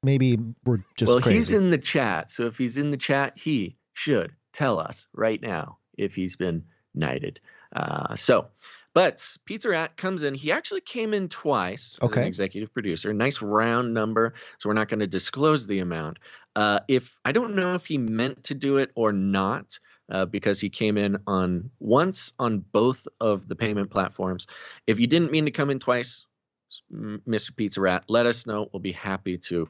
maybe we're just crazy. He's in the chat, so if he's in the chat, he should tell us right now if he's been knighted. But Pizza Rat comes in. He actually came in twice as an executive producer. Nice round number, so we're not going to disclose the amount. If I don't know if he meant to do it or not, because he came in once on both of the payment platforms. If you didn't mean to come in twice, Mr. Pizza Rat, let us know. We'll be happy to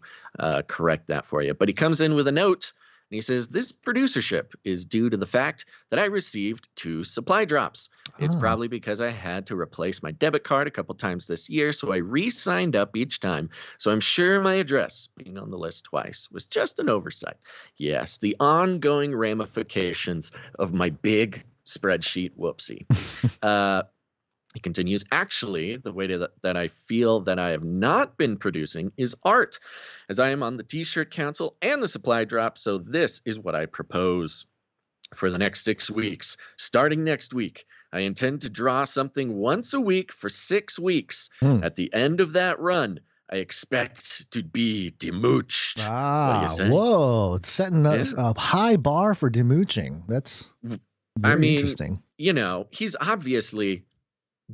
correct that for you. But he comes in with a note. And he says, this producership is due to the fact that I received 2 supply drops. It's probably because I had to replace my debit card a couple times this year, so I re-signed up each time. So I'm sure my address being on the list twice was just an oversight. Yes, the ongoing ramifications of my big spreadsheet whoopsie. He continues, actually, the way that I feel that I have not been producing is art, as I am on the T-shirt council and the supply drop, so this is what I propose. For the next 6 weeks, starting next week, I intend to draw something once a week for 6 weeks. At the end of that run, I expect to be demooched. What do you say? Whoa, it's setting us a high bar for demooching. That's very interesting. You know, he's obviously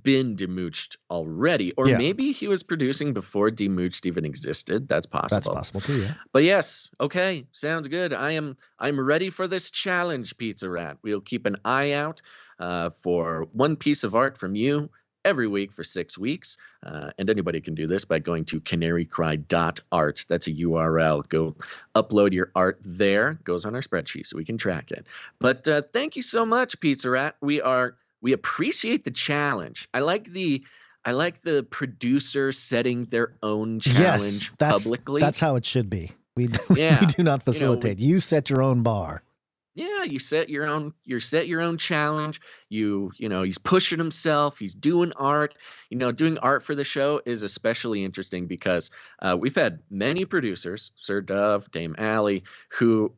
been demooched already, or maybe he was producing before demooched even existed. That's possible. That's possible too, yeah. But yes, okay, sounds good. I'm ready for this challenge, Pizza Rat. We'll keep an eye out for one piece of art from you every week for 6 weeks. And anybody can do this by going to canarycry.art. That's a URL. Go upload your art there. It goes on our spreadsheet so we can track it. But thank you so much, Pizza Rat. We appreciate the challenge. I like the producer setting their own challenge publicly. That's how it should be. We do not facilitate. You set your own bar. Yeah, you set your own challenge. He's pushing himself. He's doing art. Doing art for the show is especially interesting because we've had many producers, Sir Dove, Dame Allie, who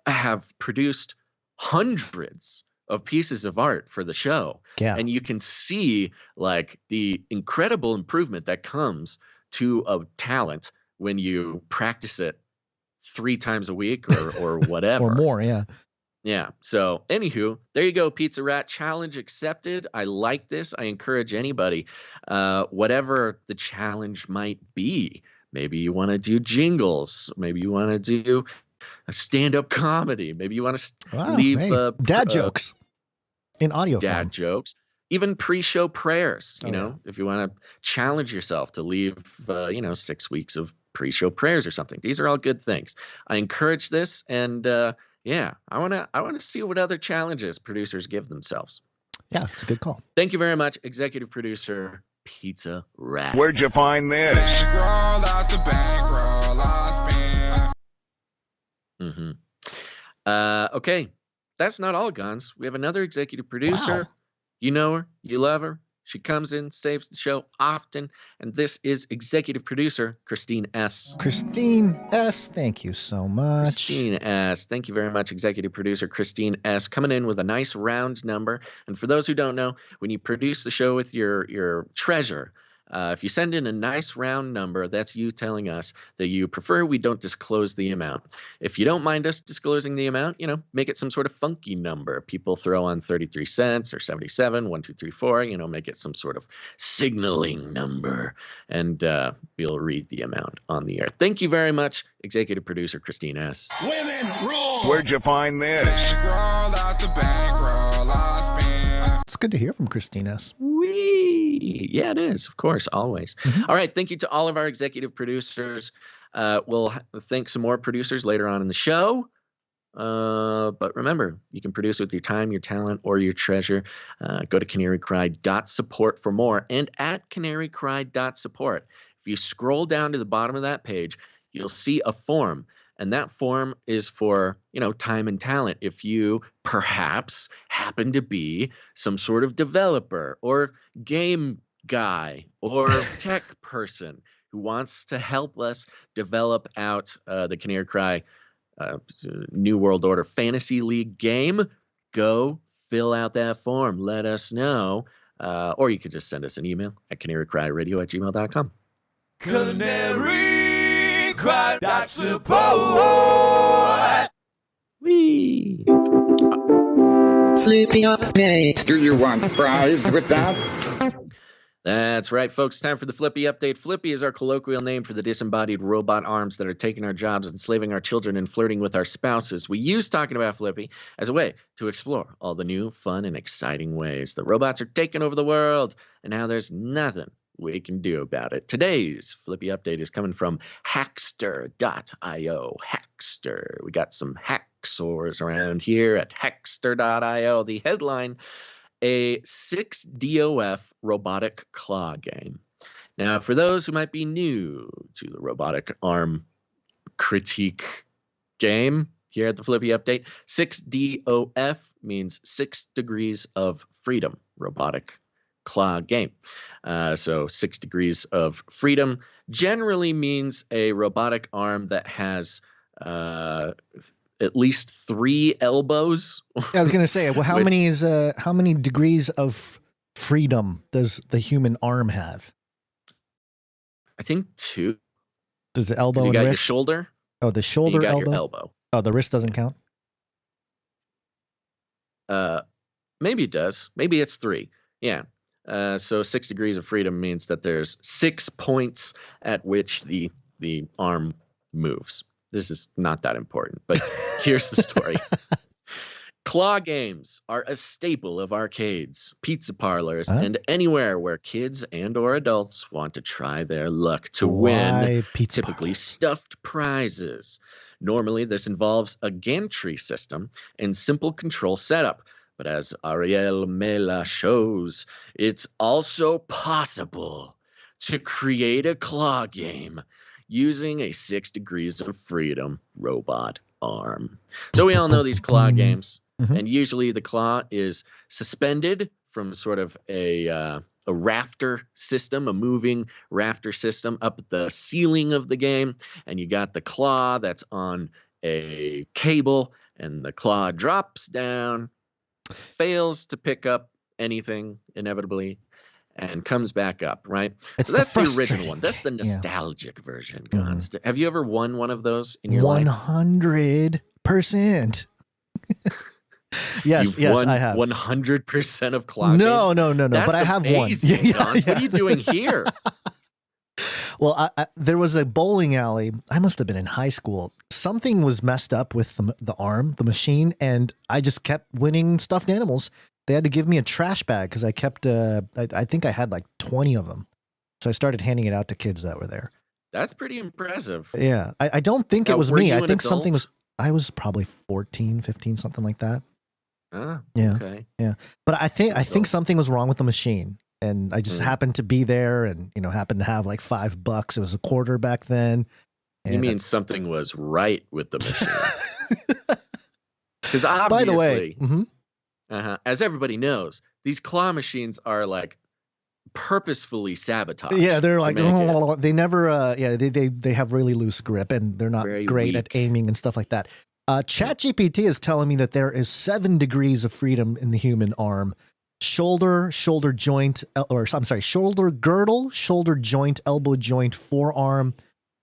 have produced hundreds of pieces of art for the show. Yeah. And you can see like the incredible improvement that comes to a talent when you practice it 3 times a week or whatever. Or more, yeah. Yeah. So anywho, there you go, Pizza Rat. Challenge accepted. I like this. I encourage anybody, whatever the challenge might be. Maybe you want to do jingles. Maybe you want to do a stand-up comedy. Maybe you want to leave dad jokes in audio dad form. Jokes. even pre-show prayers, you know, if you want to challenge yourself to leave, 6 weeks of pre-show prayers or something. These are all good things. I encourage this, and I want to see what other challenges producers give themselves. Yeah, it's a good call. Thank you very much, executive producer Pizza Rat. Where'd you find this? Bankroll out the bankroll I spend. Okay, that's not all, Guns. We have another executive producer. Wow. You know her, you love her. She comes in, saves the show often, and this is executive producer Christine S. Christine S., thank you so much. Christine S., thank you very much, executive producer Christine S., coming in with a nice round number. And for those who don't know, when you produce the show with your treasure, if you send in a nice round number, that's you telling us that you prefer we don't disclose the amount. If you don't mind us disclosing the amount, make it some sort of funky number. People throw on 33 cents or 77, 1, 2, 3, 4, make it some sort of signaling number, and we'll read the amount on the air. Thank you very much, executive producer Christine S. Women rule. Where'd you find this? Bankroll out the bankroll I spend. It's good to hear from Christine S. Yeah, it is, of course, always. All right, thank you to all of our executive producers. We'll thank some more producers later on in the show. But remember, you can produce with your time, your talent, or your treasure. Go to canarycry.support for more, and at canarycry.support. If you scroll down to the bottom of that page, you'll see a form. And that form is for, time and talent. If you perhaps happen to be some sort of developer or game guy or tech person who wants to help us develop out the Canary Cry New World Order Fantasy League game, go fill out that form. Let us know. Or you could just send us an email at canarycryradio@gmail.com. Canarycry.support. Whee! Flippy update. Do you want fries with that? That's right, folks. Time for the Flippy update. Flippy is our colloquial name for the disembodied robot arms that are taking our jobs, enslaving our children, and flirting with our spouses. We use talking about Flippy as a way to explore all the new, fun, and exciting ways the robots are taking over the world, and how there's nothing we can do about it. Today's Flippy update is coming from Hackster.io. Hackster. We got some hacksaws around here at Hackster.io. The headline: a 6DOF robotic claw game. Now, for those who might be new to the robotic arm critique game here at the Flippy update, 6DOF means 6 degrees of freedom, robotic claw game. So 6 degrees of freedom generally means a robotic arm that has at least 3 elbows. I was going to say, well, how many degrees of freedom does the human arm have? I think 2. Does the elbow you and got wrist? Your shoulder. Oh, the shoulder, you got elbow? Your elbow. Oh, the wrist doesn't count? Maybe it does. Maybe it's 3. Yeah. So 6 degrees of freedom means that there's 6 points at which the arm moves. This is not that important, but here's the story. Claw games are a staple of arcades, pizza parlors, and anywhere where kids and or adults want to try their luck to win typically stuffed prizes. Normally, this involves a gantry system and simple control setup. But as Ariel Mela shows, it's also possible to create a claw game using a 6 degrees of freedom robot arm. So we all know these claw games, and usually the claw is suspended from sort of a rafter system, a moving rafter system up at the ceiling of the game, and you got the claw that's on a cable, and the claw drops down, fails to pick up anything inevitably, and comes back up, right? So that's the original one. That's the nostalgic version, Gons. Have you ever won one of those in your life? 100%. Yes, I have. 100% of claw No. games? That's but I have one. Gons. What are you doing here? Well, there was a bowling alley. I must have been in high school. Something was messed up with the arm, the machine, and I just kept winning stuffed animals. They had to give me a trash bag because I kept, I think I had like 20 of them. So I started handing it out to kids that were there. That's pretty impressive. Yeah. I don't think it was me. I think something was, I was probably 14, 15, something like that. Ah, yeah. Okay. Yeah. But I think something was wrong with the machine. And I just happened to be there and, happened to have like $5. It was a quarter back then. You mean something was right with the machine? Because obviously, by the way, as everybody knows, these claw machines are like purposefully sabotaged. Yeah, they're like, they never, they have really loose grip and they're not Very great weak. at aiming and stuff like that. ChatGPT is telling me that there is 7 degrees of freedom in the human arm. Shoulder joint, shoulder girdle, shoulder joint, elbow joint, forearm,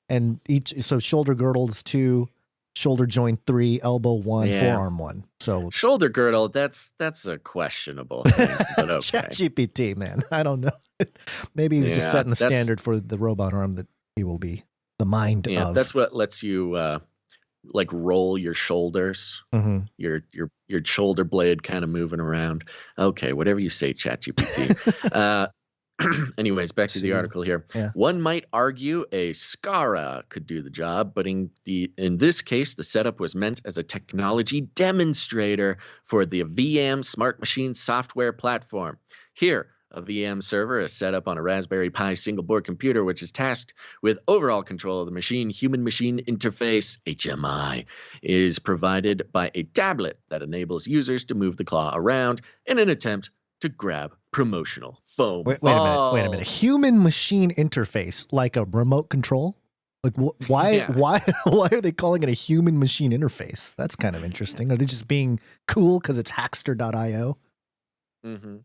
and so shoulder girdle is 2, shoulder joint 3, elbow 1, forearm 1. So shoulder girdle, that's a questionable thing, but okay. ChatGPT, man, I don't know. Maybe he's just setting the standard for the robot arm that he will be the mind of. That's what lets you like roll your shoulders, your shoulder blade kind of moving around. Okay, whatever you say, ChatGPT. Anyways, back to the article here. Yeah. One might argue a SCARA could do the job, but in this case, the setup was meant as a technology demonstrator for the VM Smart Machine software platform. Here, a VM server is set up on a Raspberry Pi single-board computer, which is tasked with overall control of the machine. Human-machine interface, HMI, is provided by a tablet that enables users to move the claw around in an attempt to grab promotional foam. Wait a minute. Human-machine interface, like a remote control? Like why are they calling it a human-machine interface? That's kind of interesting. Are they just being cool because it's Hackster.io? Mm-hmm.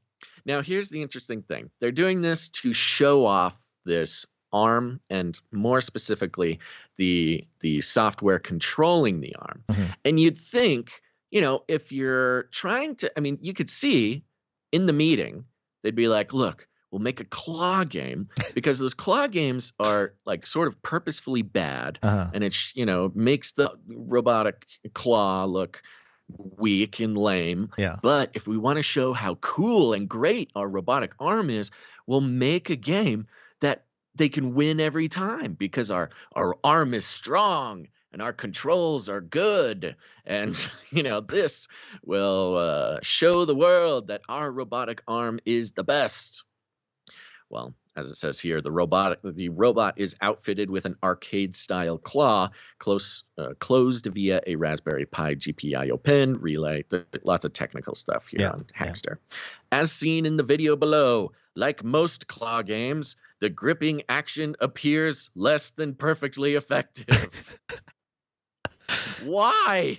Now, here's the interesting thing. They're doing this to show off this arm and more specifically the software controlling the arm. And you'd think, if you're trying to, you could see in the meeting, they'd be like, look, we'll make a claw game because those claw games are like sort of purposefully bad. And it's, makes the robotic claw look weak and lame. Yeah. But if we want to show how cool and great our robotic arm is, we'll make a game that they can win every time because our arm is strong and our controls are good. And, this will show the world that our robotic arm is the best. Well, as it says here, the robot is outfitted with an arcade-style claw, closed via a Raspberry Pi GPIO pin, relay, lots of technical stuff here on Hackster. As seen in the video below, like most claw games, the gripping action appears less than perfectly effective. Why?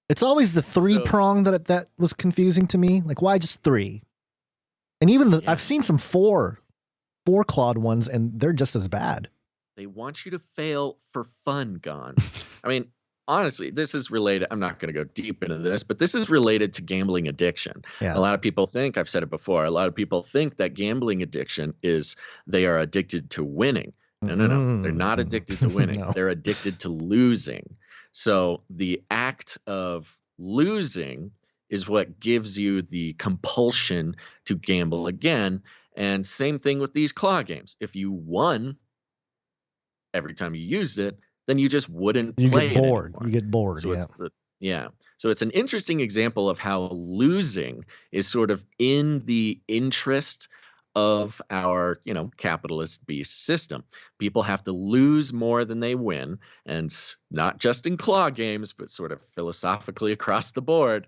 It's always the 3-prong that was confusing to me. Like, why just 3? And even I've seen some 4-clawed ones, and they're just as bad. They want you to fail for fun, Gone. Honestly, this is related. I'm not going to go deep into this, but this is related to gambling addiction. Yeah. A lot of people think, I've said it before, a lot of people think that gambling addiction is they are addicted to winning. No. They're not addicted to winning. No. They're addicted to losing. So the act of losing is what gives you the compulsion to gamble again. And same thing with these claw games. If you won every time you used it, then you just wouldn't play get bored. it anymore. You get bored. So So it's an interesting example of how losing is sort of in the interest of our, capitalist beast system. People have to lose more than they win, and not just in claw games, but sort of philosophically across the board.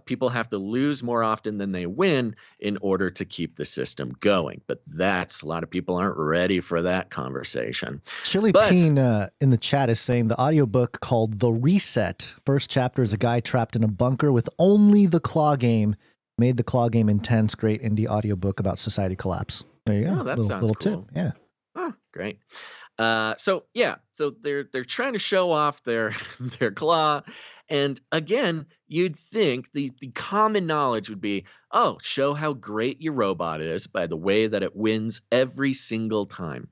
People have to lose more often than they win in order to keep the system going. But a lot of people aren't ready for that conversation. Chili Peen in the chat is saying the audiobook called The Reset. First chapter is a guy trapped in a bunker with only the claw game. Made the claw game intense. Great indie audiobook about society collapse. There you go. Oh, that sounds little cool. tip. Yeah. Oh, great. So they're trying to show off their claw, And again, you'd think the common knowledge would be, oh, show how great your robot is by the way that it wins every single time.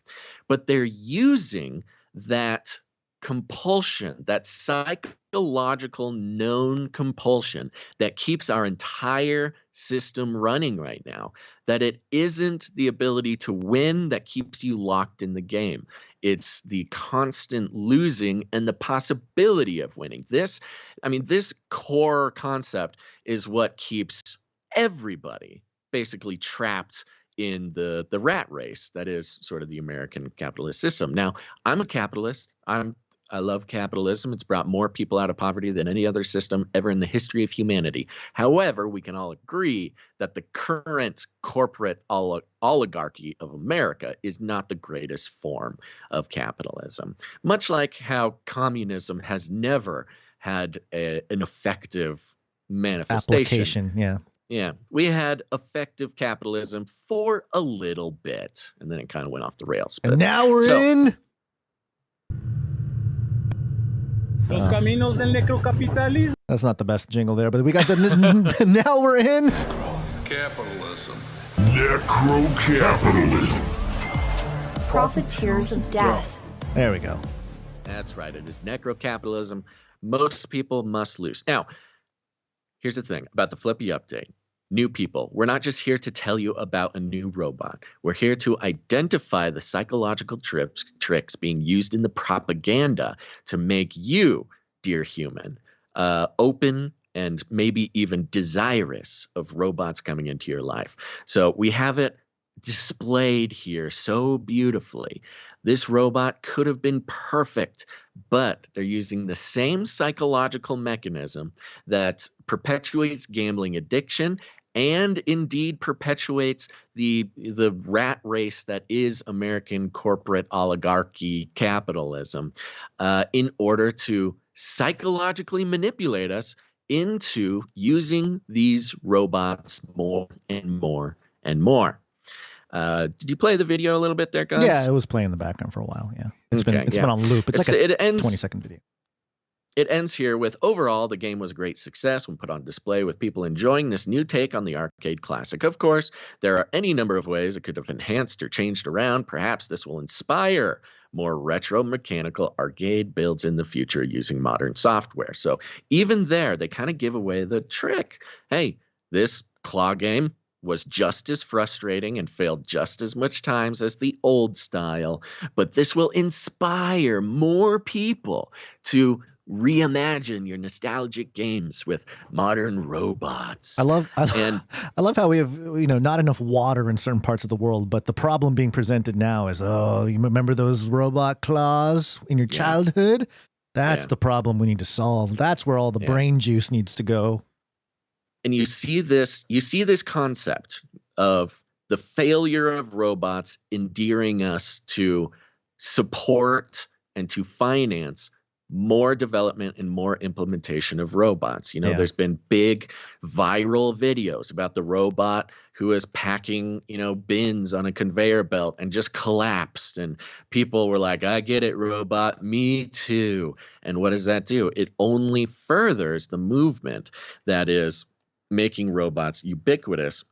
But they're using that compulsion, that psychological known compulsion that keeps our entire system running right now, that it isn't the ability to win that keeps you locked in the game. It's the constant losing and the possibility of winning. This core concept is what keeps everybody basically trapped in the rat race that is sort of the American capitalist system. Now, I'm a capitalist. I love capitalism. It's brought more people out of poverty than any other system ever in the history of humanity. However, we can all agree that the current corporate oligarchy of America is not the greatest form of capitalism. Much like how communism has never had an effective manifestation. Application, yeah. Yeah, we had effective capitalism for a little bit, and then it kind of went off the rails. And now we're in... Los caminos del necrocapitalismo. That's not the best jingle there, but we got the now we're in Capitalism. Necro-capitalism. Profiteers of death. There we go. That's right. It is necro-capitalism. Most people must lose. Now, here's the thing about the Flippy update. New people, we're not just here to tell you about a new robot. We're here to identify the psychological tricks being used in the propaganda to make you, dear human, open and maybe even desirous of robots coming into your life. So we have it displayed here so beautifully. This robot could have been perfect, but they're using the same psychological mechanism that perpetuates gambling addiction and indeed perpetuates the rat race that is American corporate oligarchy capitalism in order to psychologically manipulate us into using these robots more and more and more. Did you play the video a little bit there, guys? Yeah, it was playing in the background for a while. Yeah, it's been on loop. It's like a 20-second video. It ends here with, overall, the game was a great success when put on display with people enjoying this new take on the arcade classic. Of course, there are any number of ways it could have enhanced or changed around. Perhaps this will inspire more retro mechanical arcade builds in the future using modern software. So even there, they kind of give away the trick. Hey, this claw game was just as frustrating and failed just as much times as the old style, but this will inspire more people to reimagine your nostalgic games with modern robots. I love how we have, not enough water in certain parts of the world, but the problem being presented now is, oh, you remember those robot claws in your childhood? That's the problem we need to solve. That's where all the brain juice needs to go. And you see this concept of the failure of robots endearing us to support and to finance more development and more implementation of robots. There's been big viral videos about the robot who is packing, bins on a conveyor belt and just collapsed. And people were like, I get it, robot, me too. And what does that do? It only furthers the movement that is making robots ubiquitous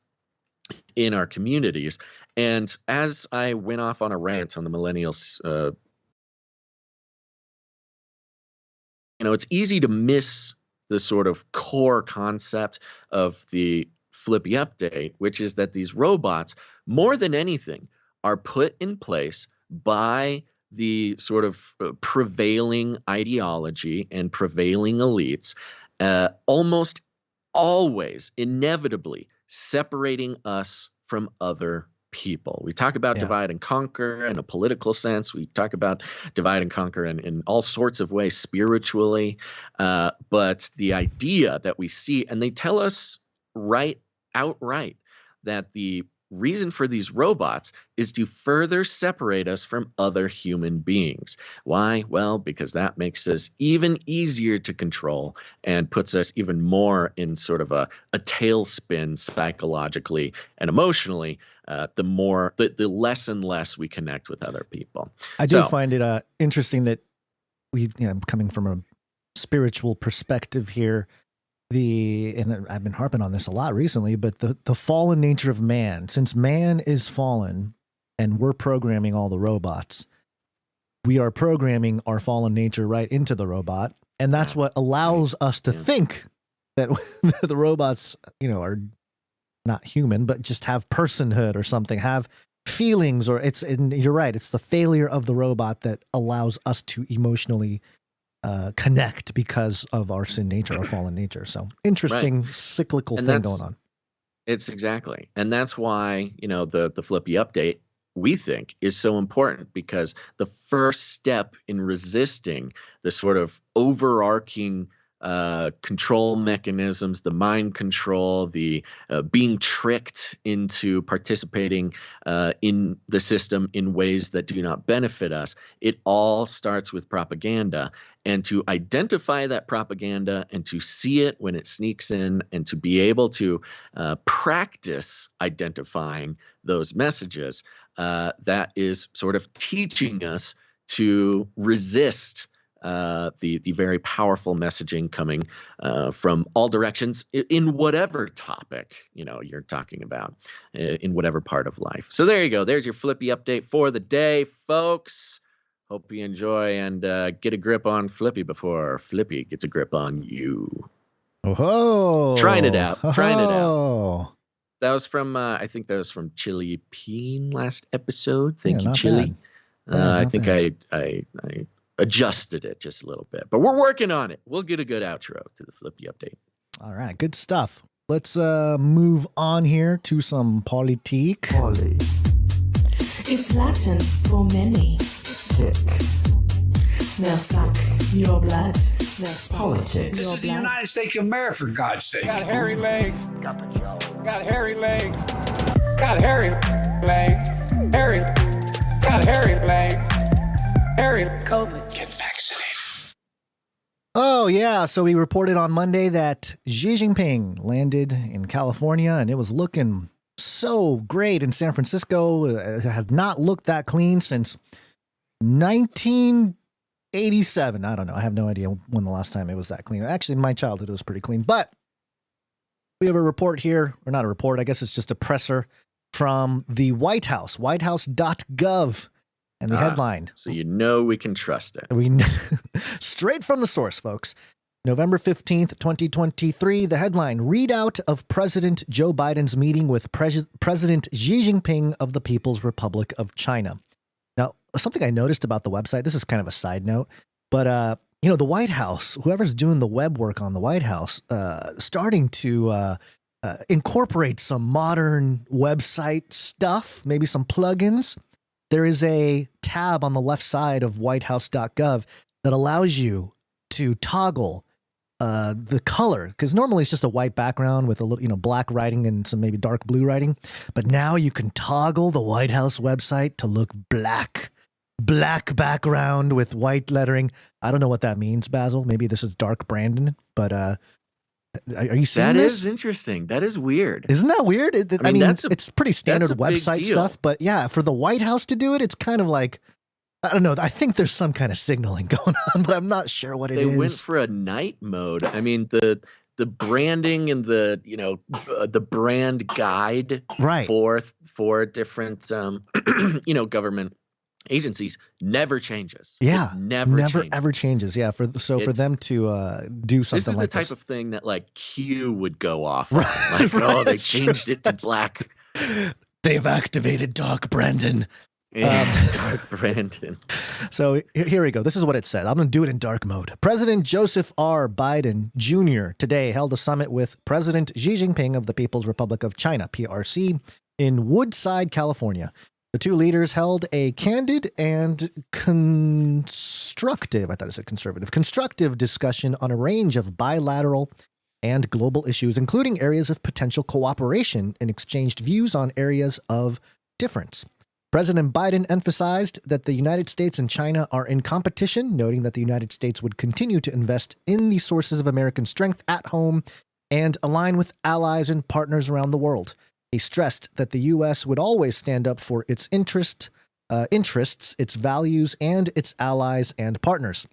in our communities. And as I went off on a rant on the millennials, it's easy to miss the sort of core concept of the Flippy update, which is that these robots, more than anything, are put in place by the sort of prevailing ideology and prevailing elites, almost always inevitably separating us from other people. We talk about divide and conquer in a political sense. We talk about divide and conquer in all sorts of ways spiritually. But the idea that we see, and they tell us outright that the reason for these robots is to further separate us from other human beings. Why? Well, because that makes us even easier to control and puts us even more in sort of a tailspin psychologically and emotionally, the less and less we connect with other people. I do find it interesting that I'm coming from a spiritual perspective here. And I've been harping on this a lot recently, but the fallen nature of man, since man is fallen and we're programming all the robots, we are programming our fallen nature right into the robot. And that's what allows us to think that the robots, are not human, but just have personhood or something, have feelings, and you're right. It's the failure of the robot that allows us to emotionally connect because of our sin nature, our fallen nature. So interesting cyclical thing going on. It's exactly. And that's why, the FLIPPY update, we think, is so important, because the first step in resisting the sort of overarching control mechanisms, the mind control, the being tricked into participating in the system in ways that do not benefit us, it all starts with propaganda. And to identify that propaganda and to see it when it sneaks in, and to be able to practice identifying those messages, that is sort of teaching us to resist the very powerful messaging coming from all directions in whatever topic you're talking about, in whatever part of life. So there you go. There's your FLIPPY update for the day, folks. Hope you enjoy, and get a grip on FLIPPY before FLIPPY gets a grip on you. Oh, trying it out. That was from I think that was from Chili Peen last episode. Thank you, Chili. I think I adjusted it just a little bit, but we're working on it. We'll get a good outro to the FLIPPY update. All right, good stuff. Let's move on here to some politique. It's Latin for many. Tick. Now suck your blood. Politics. This is the United States of America, for God's sake. Got hairy legs. Got hairy legs. Got hairy legs. Hairy. Got hairy legs. Hairy. COVID. Get vaccinated. Oh, yeah. So we reported on Monday that Xi Jinping landed in California, and it was looking so great in San Francisco. It has not looked that clean since 1987. I don't know. I have no idea when the last time it was that clean. Actually, in my childhood, it was pretty clean. But we have a report here, or not a report, I guess it's just a presser from the White House, whitehouse.gov. And the headline. So we can trust it. Straight from the source, folks. November 15th, 2023. The headline, readout of President Joe Biden's meeting with President Xi Jinping of the People's Republic of China. Now, something I noticed about the website, this is kind of a side note, but, the White House, whoever's doing the web work on the White House, starting to incorporate some modern website stuff, maybe some plugins. There is a tab on the left side of whitehouse.gov that allows you to toggle the color, because normally it's just a white background with a little, black writing and some maybe dark blue writing. But now you can toggle the White House website to look black background with white lettering. I don't know what that means, Basil. Maybe this is dark Brandon, but are you seeing this? That is interesting. That is weird. Isn't that weird? I mean it's pretty standard website stuff, but yeah, for the White House to do it, it's kind of like, I don't know. I think there's some kind of signaling going on, but I'm not sure what it is. They went for a night mode. I mean, the branding and the brand guide for different government agencies never changes. Yeah, it never ever changes. Yeah, for them to do something like this. This is the type of thing that like Q would go off. Right, like, they changed it to black. They've activated Dark Brandon. Dark Brandon. So here we go. This is what it said. I'm going to do it in dark mode. President Joseph R. Biden Jr. today held a summit with President Xi Jinping of the People's Republic of China, PRC, in Woodside, California. The two leaders held a candid and constructive discussion on a range of bilateral and global issues, including areas of potential cooperation, and exchanged views on areas of difference. President Biden emphasized that the United States and China are in competition, noting that the United States would continue to invest in the sources of American strength at home and align with allies and partners around the world. He stressed that the U.S. would always stand up for its interests, its values, and its allies and partners.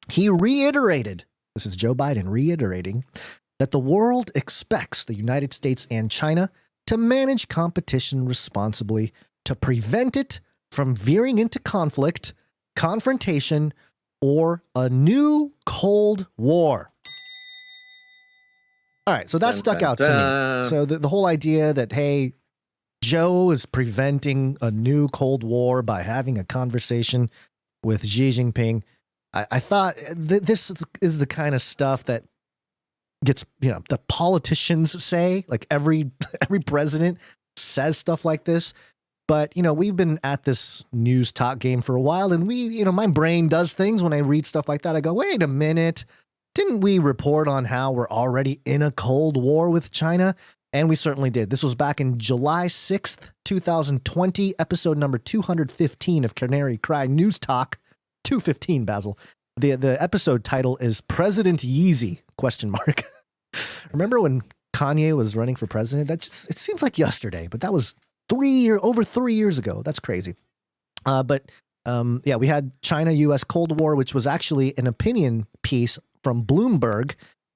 He reiterated This is Joe Biden reiterating that the world expects the United States and China to manage competition responsibly to prevent it from veering into conflict, confrontation, or a new Cold War. All right, so that stuck out to me. So the whole idea that, hey, Joe is preventing a new Cold War by having a conversation with Xi Jinping. I thought this is the kind of stuff that gets, the politicians say, like every president says stuff like this. But, we've been at this news talk game for a while, and my brain does things when I read stuff like that. I go, wait a minute. Didn't we report on how we're already in a Cold War with China? And we certainly did. This was back in July 6th, 2020, episode number 215 of Canary Cry News Talk. 215, Basil. The episode title is President Yeezy, ? Remember when Kanye was running for president? It seems like yesterday, but that was over 3 years ago. That's crazy. We had China-U.S. Cold War, which was actually an opinion piece from Bloomberg,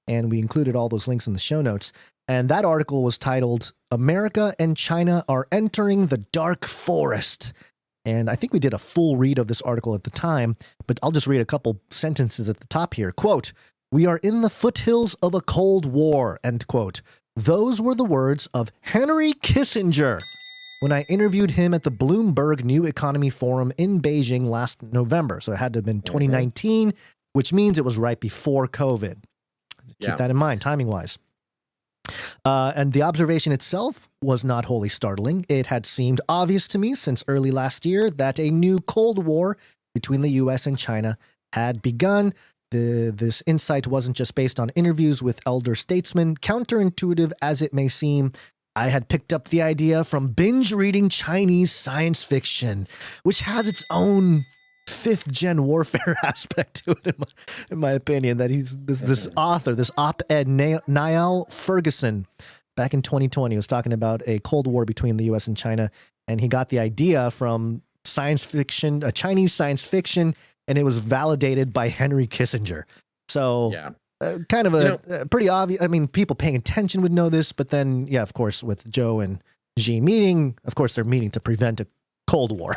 and we included all those links in the show notes. And that article was titled, America and China are entering the dark forest. And I think we did a full read of this article at the time, but I'll just read a couple sentences at the top here. Quote, "We are in the foothills of a Cold War," end quote. Those were the words of Henry Kissinger when I interviewed him at the Bloomberg New Economy Forum in Beijing last November. So it had to have been 2019, which means it was right before COVID. Keep that in mind, timing-wise. And the observation itself was not wholly startling. It had seemed obvious to me since early last year that a new Cold War between the U.S. and China had begun. This insight wasn't just based on interviews with elder statesmen. Counterintuitive as it may seem, I had picked up the idea from binge reading Chinese science fiction, which has its own fifth-gen warfare aspect to it, in my opinion, that he's this author, this op-ed, Niall Ferguson, back in 2020, was talking about a Cold War between the U.S. and China, and he got the idea from science fiction, a Chinese science fiction, and it was validated by Henry Kissinger. So kind of a pretty obvious, I mean, people paying attention would know this, but then, of course, with Joe and Xi meeting, of course, they're meeting to prevent a Cold War.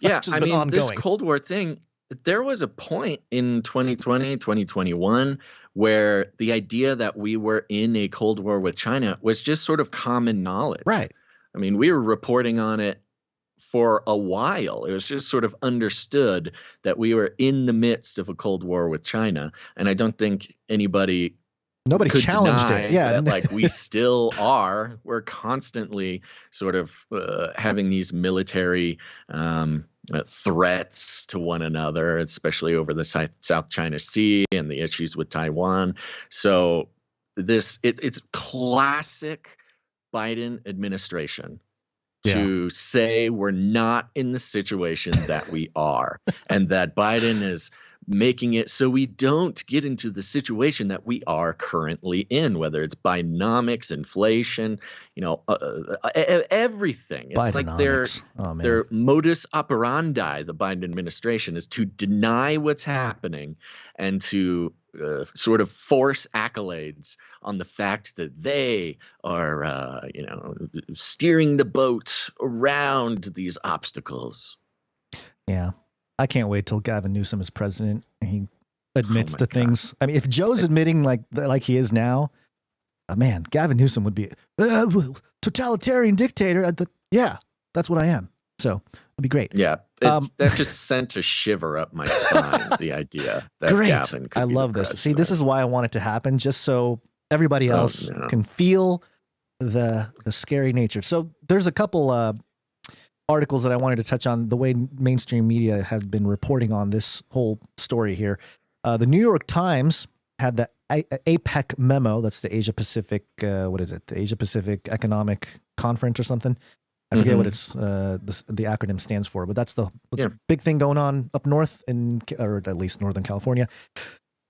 Yeah, I mean, this Cold War thing, there was a point in 2020, 2021, where the idea that we were in a Cold War with China was just sort of common knowledge. Right. I mean, we were reporting on it for a while. It was just sort of understood that we were in the midst of a Cold War with China. And I don't think nobody could challenged it. Yeah, that, like, we still are. We're constantly sort of having these military threats to one another, especially over the South China Sea and the issues with Taiwan. So it's classic Biden administration to say we're not in the situation that we are, and that Biden is making it so we don't get into the situation that we are currently in, whether it's Bidenomics, inflation, everything. It's like their modus operandi, the Biden administration, is to deny what's happening and to sort of force accolades on the fact that they are, steering the boat around these obstacles. Yeah. I can't wait till Gavin Newsom is president and he admits to things. I mean, if Joe's admitting like he is now, man, Gavin Newsom would be totalitarian dictator. That's what I am. So it'd be great. Yeah, that just sent a shiver up my spine. The idea that Gavin could be love this. See, this is why I want it to happen, just so everybody else can feel the scary nature. So there's a couple articles that I wanted to touch on, the way mainstream media have been reporting on this whole story here. The New York Times had the APEC memo. That's the Asia Pacific, what is it? The Asia Pacific Economic Conference or something. I forget what it's the acronym stands for, but that's the big thing going on up north or at least Northern California.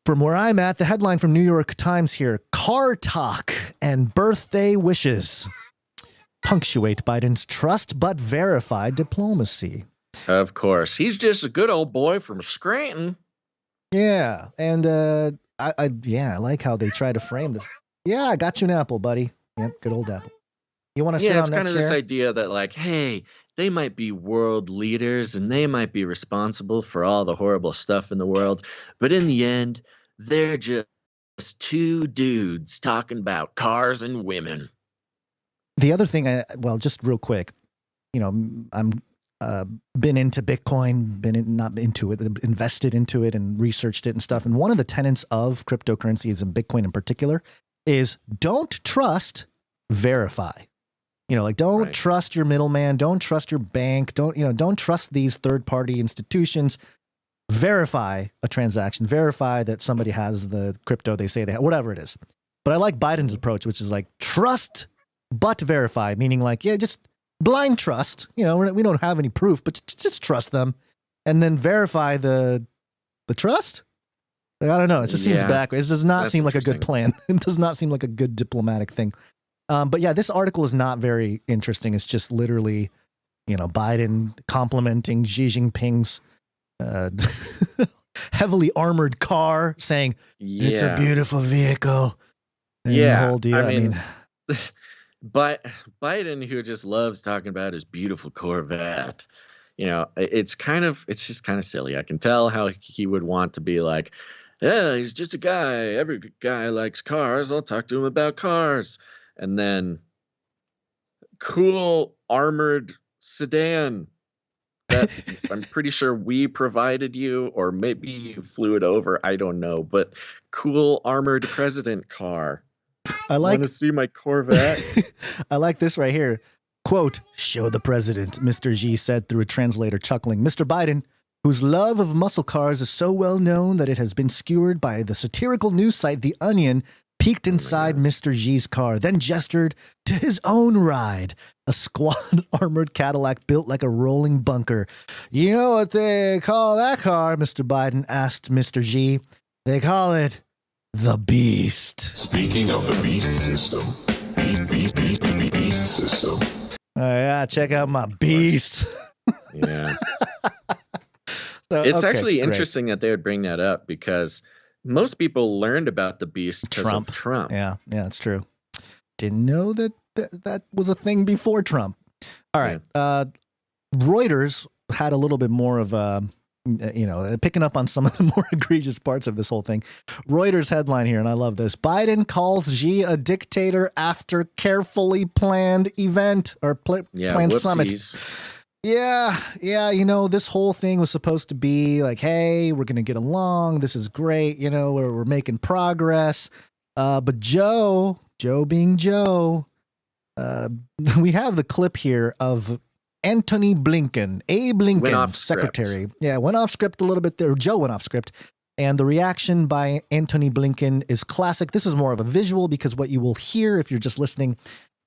From where I'm at, the headline from New York Times here: car talk and birthday wishes punctuate Biden's trust but verified diplomacy. Of course. He's just a good old boy from Scranton. Yeah. And I like how they try to frame this. Yeah, I got you an apple, buddy. Yep, good old apple. You want to sit Yeah, it's on that kind of chair? this idea that like, hey, they might be world leaders and they might be responsible for all the horrible stuff in the world, but in the end, they're just two dudes talking about cars and women. The other thing, well, just real quick, I'm been into Bitcoin, not into it, invested into it and researched it and stuff. And one of the tenets of cryptocurrencies and Bitcoin in particular is don't trust, verify. Don't trust your middleman, don't trust your bank, don't trust these third-party institutions. Verify a transaction, verify that somebody has the crypto they say they have, whatever it is. But I like Biden's approach, which is like trust but verify, meaning like, yeah, just blind trust. We don't have any proof, but just trust them, and then verify the trust. Like, I don't know. It just seems backwards. It does not seem like a good plan. It does not seem like a good diplomatic thing. But yeah, this article is not very interesting. It's just literally, Biden complimenting Xi Jinping's heavily armored car, saying it's a beautiful vehicle. And the whole deal. I mean but Biden, who just loves talking about his beautiful Corvette, it's just kind of silly. I can tell how he would want to be like, yeah, he's just a guy. Every guy likes cars. I'll talk to him about cars. And then cool armored sedan that I'm pretty sure we provided you, or maybe you flew it over. I don't know, but cool armored president car. I like want to see my Corvette. I like this right here. Quote, show the president, Mr. Xi said through a translator, chuckling. Mr. Biden, whose love of muscle cars is so well known that it has been skewered by the satirical news site The Onion, peeked inside Mr. Xi's car, then gestured to his own ride, a squad armored Cadillac built like a rolling bunker. You know what they call that car, Mr. Biden asked Mr. Xi. They call it the Beast. Speaking of the Beast system, Beast system. Oh yeah, check out my Beast. Yeah. It's actually interesting that they would bring that up, because most people learned about the Beast because of Trump. Yeah, it's true. Didn't know that was a thing before Trump. All right. Reuters had a little bit more of picking up on some of the more egregious parts of this whole thing. Reuters headline here, and I love this. Biden calls Xi a dictator after carefully planned event or planned summit. Yeah. This whole thing was supposed to be like, hey, we're going to get along. This is great. We're making progress. But Joe being Joe, we have the clip here of Antony Blinken, Blinken, secretary. Yeah, went off script a little bit there. Joe went off script. And the reaction by Antony Blinken is classic. This is more of a visual, because what you will hear if you're just listening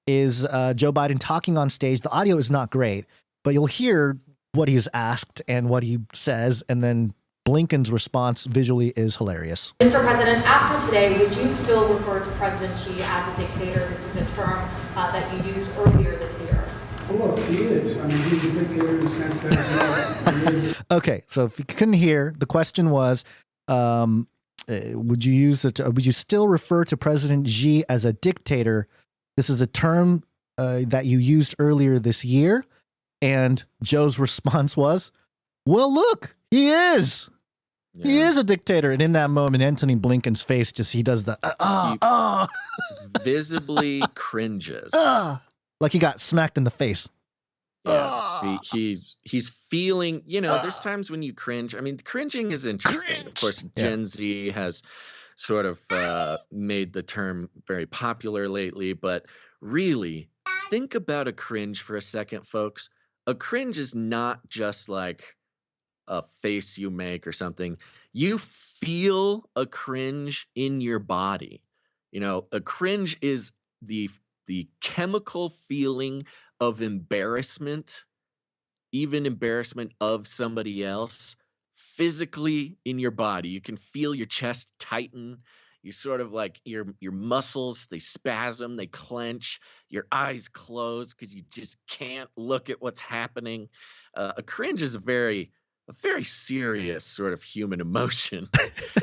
is Joe Biden talking on stage. The audio is not great, but you'll hear what he's asked and what he says. And then Blinken's response visually is hilarious. Mr. President, after today, would you still refer to President Xi as a dictator? This is a term that you used earlier this year. Well, he is. I mean, he's a dictator in the sense that Okay, so if you couldn't hear, the question was, would you still refer to President Xi as a dictator? This is a term that you used earlier this year. And Joe's response was, well, look, he is. Yeah. He is a dictator. And in that moment, Antony Blinken's face he does the visibly cringes. Like he got smacked in the face. Yeah, he's feeling, there's times when you cringe. I mean, cringing is interesting. Of course, Gen Z has sort of made the term very popular lately, but really, think about a cringe for a second, folks. A cringe is not just like a face you make or something. You feel a cringe in your body. A cringe is the chemical feeling of embarrassment, even embarrassment of somebody else, physically in your body. You can feel your chest tighten. You sort of like your muscles, they spasm, they clench, your eyes close because you just can't look at what's happening. A cringe is a very a very serious sort of human emotion.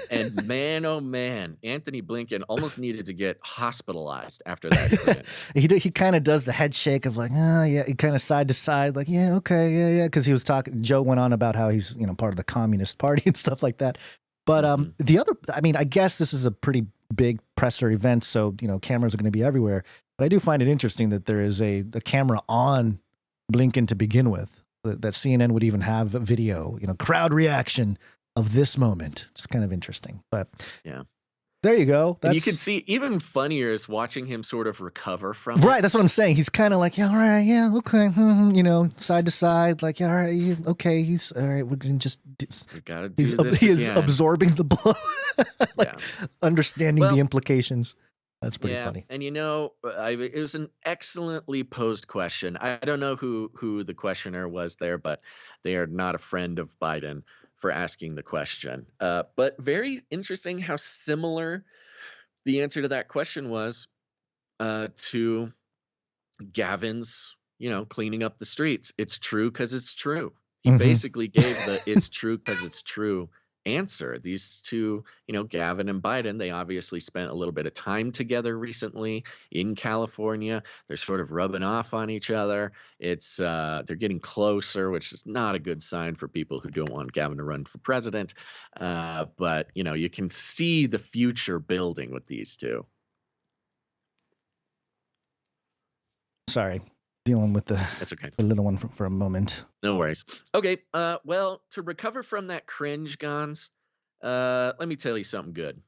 And man, oh man, Anthony Blinken almost needed to get hospitalized after that cringe. He kind of does the head shake of like, yeah, he kind of side to side, like, yeah, okay, yeah, because he was talking. Joe went on about how he's part of the Communist Party and stuff like that. But the other, I mean, I guess this is a pretty big presser event, so cameras are going to be everywhere. But I do find it interesting that there is a camera on Blinken to begin with. That CNN would even have a video, crowd reaction of this moment. It's kind of interesting, but yeah, there you go. And you can see even funnier is watching him sort of recover from right. it. That's what I'm saying. He's kind of like, yeah, all right, yeah, okay, side to side, like, yeah, all right, yeah, okay, he's all right. We can just. We gotta do this again. Is absorbing the blow, understanding the implications. That's pretty funny. And it was an excellently posed question. I don't know who the questioner was there, but they are not a friend of Biden for asking the question. But very interesting how similar the answer to that question was to Gavin's, cleaning up the streets. It's true because it's true. He basically gave the "it's true because it's true" answer. These two, Gavin and Biden, they obviously spent a little bit of time together recently in California. They're sort of rubbing off on each other. It's they're getting closer, which is not a good sign for people who don't want Gavin to run for president. But you can see the future building with these two. Sorry. Dealing with that's okay. The little one for a moment. No worries. Okay. Well, to recover from that cringe, Gons, let me tell you something good.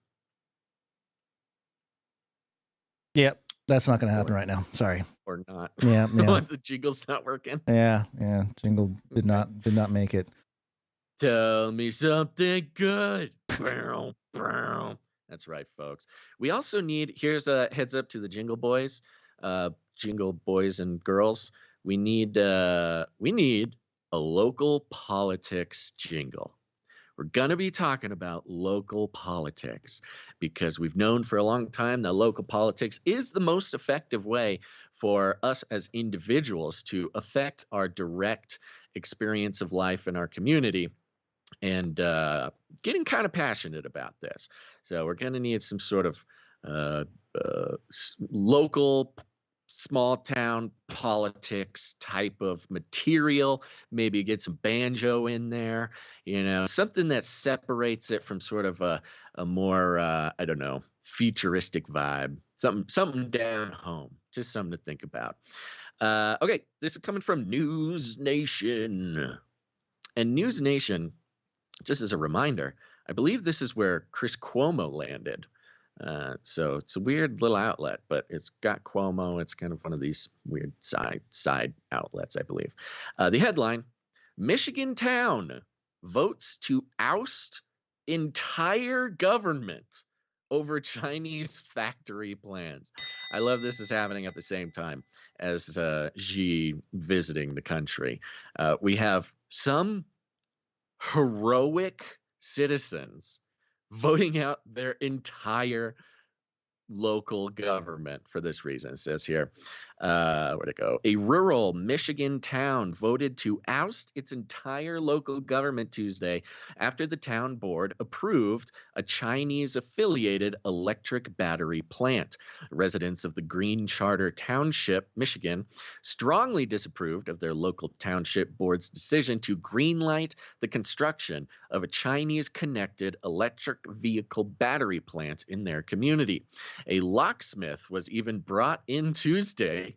Yep, that's not going to happen right now. Sorry. Or not. Yeah. The jingle's not working. Yeah. Jingle did not make it. Tell me something good. That's right, folks. We also need. Here's a heads up to the Jingle Boys. Jingle boys and girls, we need a local politics jingle. We're gonna be talking about local politics because we've known for a long time that local politics is the most effective way for us as individuals to affect our direct experience of life in our community, and getting kind of passionate about this. So we're gonna need some sort of local small town politics type of material. Maybe get some banjo in there, something that separates it from sort of a more I don't know, futuristic vibe, something down home, just something to think about. Okay, this is coming from News Nation. And News Nation, just as a reminder, I believe this is where Chris Cuomo landed. So it's a weird little outlet, but it's got Cuomo. It's kind of one of these weird side outlets, I believe. The headline: Michigan town votes to oust entire government over Chinese factory plans. I love this is happening at the same time as Xi visiting the country. We have some heroic citizens voting out their entire local government for this reason. It says here, where'd it go? A rural Michigan town voted to oust its entire local government Tuesday after the town board approved a Chinese-affiliated electric battery plant. Residents of the Green Charter Township, Michigan, strongly disapproved of their local township board's decision to greenlight the construction of a Chinese-connected electric vehicle battery plant in their community. A locksmith was even brought in Tuesday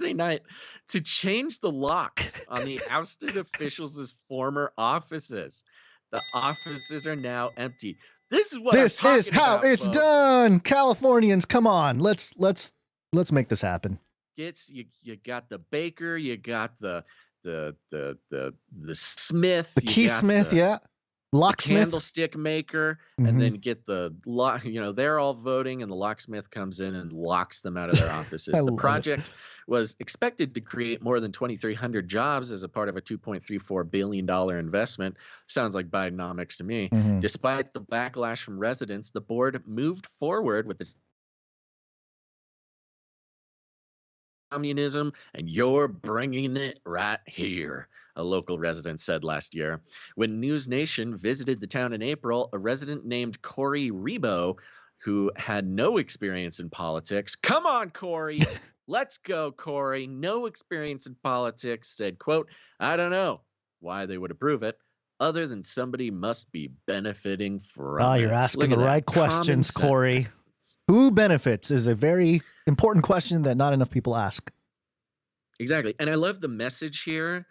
night to change the locks on the ousted officials' former offices. The offices are now empty. This is what this I'm talking is how about, it's folks. done. Californians, come on. Let's make this happen. You got the baker, you got the smith, the keysmith, yeah. Locksmith, candlestick maker, and then get the lock. They're all voting, and the locksmith comes in and locks them out of their offices. The project was expected to create more than 2,300 jobs as a part of a $2.34 billion investment. Sounds like Bidenomics to me. Despite the backlash from residents, the board moved forward with the communism, and you're bringing it right here, a local resident said last year. When News Nation visited the town in April, a resident named Corey Rebo, who had no experience in politics. Come on, Corey. Let's go, Corey. No experience in politics, said, quote, I don't know why they would approve it, other than somebody must be benefiting from it. You're asking the right questions, Corey. Who benefits is a very important question that not enough people ask. Exactly. And I love the message here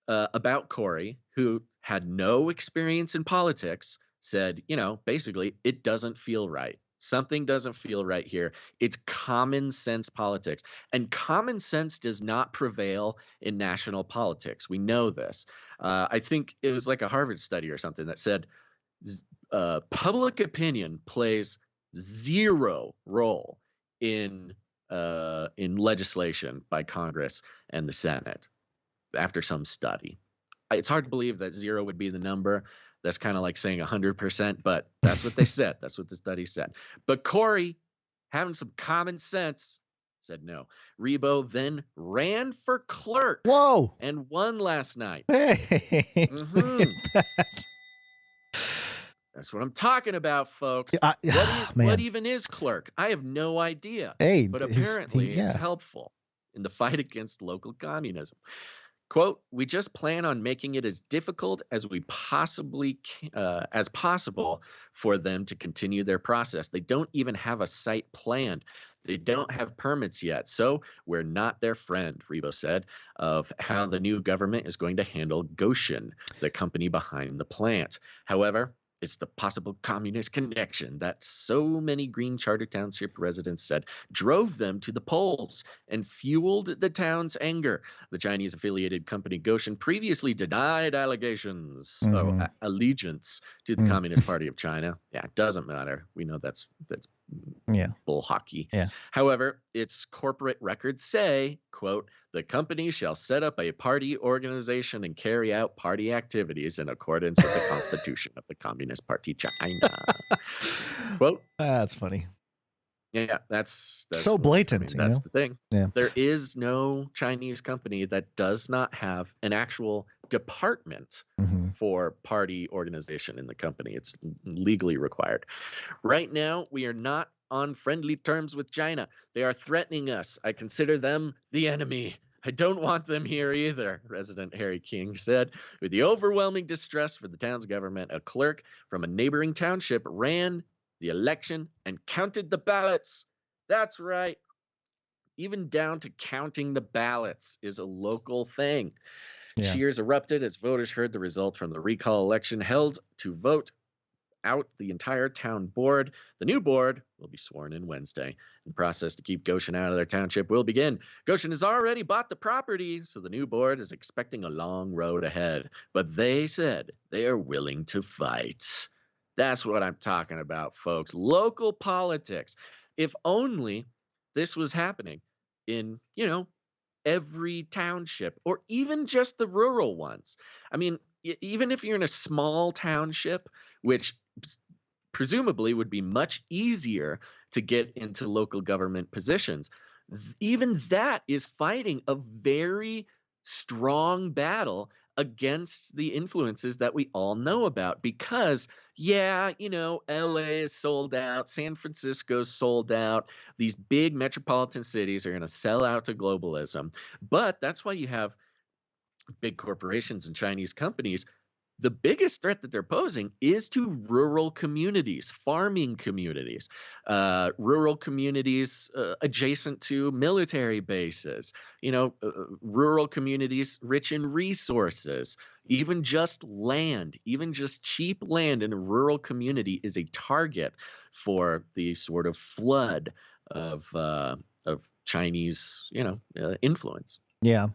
about Corey, who had no experience in politics, said, basically, it doesn't feel right. Something doesn't feel right here. It's common sense politics. And common sense does not prevail in national politics. We know this. I think it was like a Harvard study or something that said public opinion plays zero role in legislation by Congress and the Senate after some study. It's hard to believe that zero would be the number. That's kind of like saying 100%, but that's what they said. That's what the study said. But Corey, having some common sense, said no. Rebo then ran for clerk. Whoa! And won last night. Hey! That's what I'm talking about, folks. What even is clerk? I have no idea. But apparently it's helpful in the fight against local communism. Quote, we just plan on making it as difficult as we possibly as possible for them to continue their process. They don't even have a site planned. They don't have permits yet. So we're not their friend, Rebo said, of how the new government is going to handle Goshen, the company behind the plant. However, it's the possible communist connection that so many Green Charter Township residents said drove them to the polls and fueled the town's anger. The Chinese-affiliated company Goshen previously denied allegations of allegiance to the Communist Party of China. Yeah, it doesn't matter. We know that's bull hockey. Yeah. However, its corporate records say, quote, the company shall set up a party organization and carry out party activities in accordance with the Constitution of the Communist Party China. Quote. That's funny. Yeah, that's so blatant. That's the thing. Yeah. There is no Chinese company that does not have an actual department for party organization in the company. It's legally required. Right now, we are not on friendly terms with China. They are threatening us. I consider them the enemy. I don't want them here either, Resident Harry King said. With the overwhelming distress for the town's government, a clerk from a neighboring township ran the election and counted the ballots. That's right. Even down to counting the ballots is a local thing. Yeah. Cheers erupted as voters heard the result from the recall election held to vote out the entire town board. The new board will be sworn in Wednesday. The process to keep Goshen out of their township will begin. Goshen has already bought the property, so the new board is expecting a long road ahead. But they said they are willing to fight. That's what I'm talking about, folks. Local politics. If only this was happening in, every township, or even just the rural ones. I mean, even if you're in a small township, which presumably would be much easier to get into local government positions, even that is fighting a very strong battle against the influences that we all know about. Because, LA is sold out, San Francisco's sold out, these big metropolitan cities are going to sell out to globalism. But that's why you have big corporations and Chinese companies. The biggest threat that they're posing is to rural communities, farming communities, rural communities adjacent to military bases, rural communities rich in resources, even just land, even just cheap land in a rural community is a target for the sort of flood of Chinese, influence. Yeah.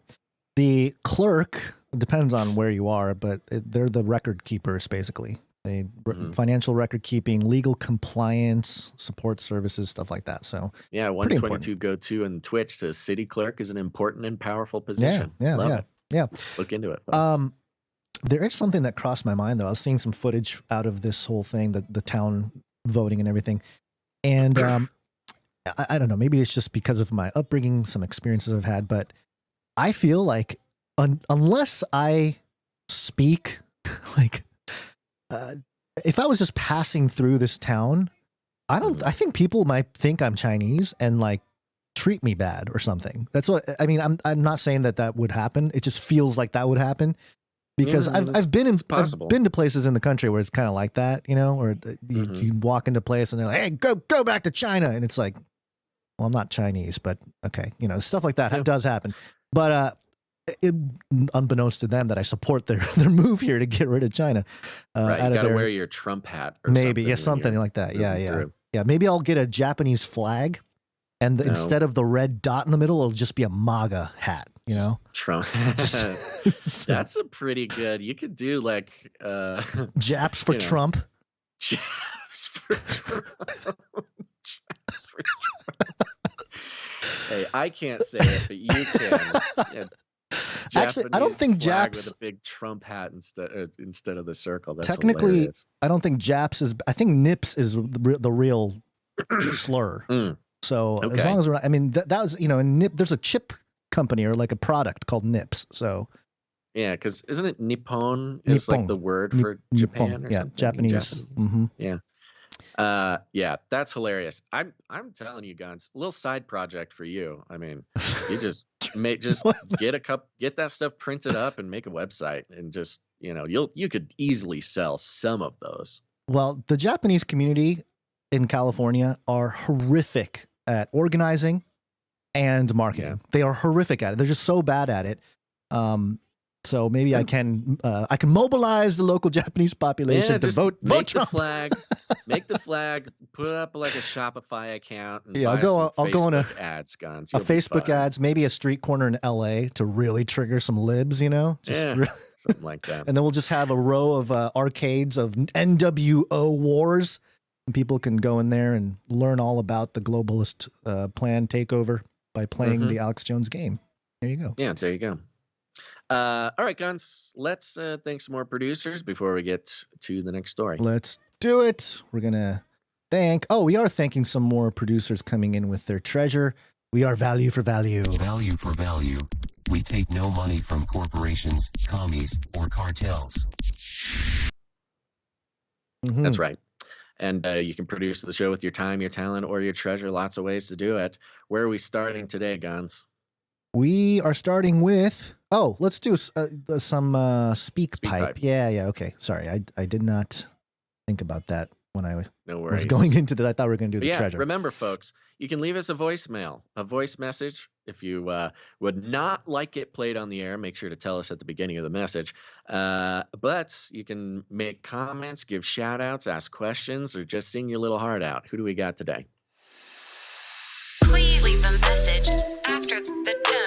The clerk depends on where you are, but they're the record keepers, basically. They financial record keeping, legal compliance, support services, stuff like that. So 122 Go To and Twitch says city clerk is an important and powerful position. Yeah. Look into it. There is something that crossed my mind though. I was seeing some footage out of this whole thing, the town voting and everything, and I don't know, maybe it's just because of my upbringing, some experiences I've had, but I feel like unless I speak, like, if I was just passing through this town, I think people might think I'm Chinese and like treat me bad or something. That's what I mean. I'm not saying that would happen. It just feels like that would happen because I've been to places in the country where it's kind of like that, you know, or you walk into a place and they're like, hey, go back to China. And it's like, well, I'm not Chinese, but okay. You know, stuff like that does happen. But, unbeknownst to them that I support their move here to get rid of China. Right, you got to wear your Trump hat or maybe, something like that. Yeah. Maybe I'll get a Japanese flag, and instead of the red dot in the middle, it'll just be a MAGA hat, you know? Trump. That's a pretty good, you could do like... Japs for Trump. Japs for Trump. Japs for Trump. Hey, I can't say it, but you can. Yeah. Actually, I don't think Japs with a big Trump hat instead of the circle. That's technically hilarious. I don't think Japs is. I think Nips is the real slur. So as long as we're, I mean, that was, you know, Nip. There's a chip company or like a product called Nips. So yeah, because isn't it Nippon? Is like the word for Japan or something? Japanese. Yeah. Yeah, that's hilarious. I'm telling you, Guns, a little side project for you. I mean, you just get that stuff printed up and make a website, and just, you know, you could easily sell some of those. Well, the Japanese community in California are horrific at organizing and marketing. Yeah. They are horrific at it. They're just so bad at it. So maybe I can mobilize the local Japanese population to vote Trump. Make the flag, put up like a Shopify account. And I'll go on a ads, Guns. A Facebook ads, maybe a street corner in LA to really trigger some libs, you know? Something like that. And then we'll just have a row of arcades of NWO wars, and people can go in there and learn all about the globalist plan takeover by playing the Alex Jones game. There you go. Yeah, there you go. All right, Guns, let's thank some more producers before we get to the next story. Let's do it. We're going to we are thanking some more producers coming in with their treasure. We are value for value. Value for value. We take no money from corporations, commies, or cartels. That's right. And you can produce the show with your time, your talent, or your treasure. Lots of ways to do it. Where are we starting today, Guns? We are starting with... Oh, let's do some speak pipe. Yeah. Okay. Sorry, I did not think about that when I was going into that. I thought we were going to do the treasure. Remember, folks, you can leave us a voicemail, a voice message. If you would not like it played on the air, make sure to tell us at the beginning of the message. But you can make comments, give shout outs, ask questions, or just sing your little heart out. Who do we got today? Please leave a message after the tone.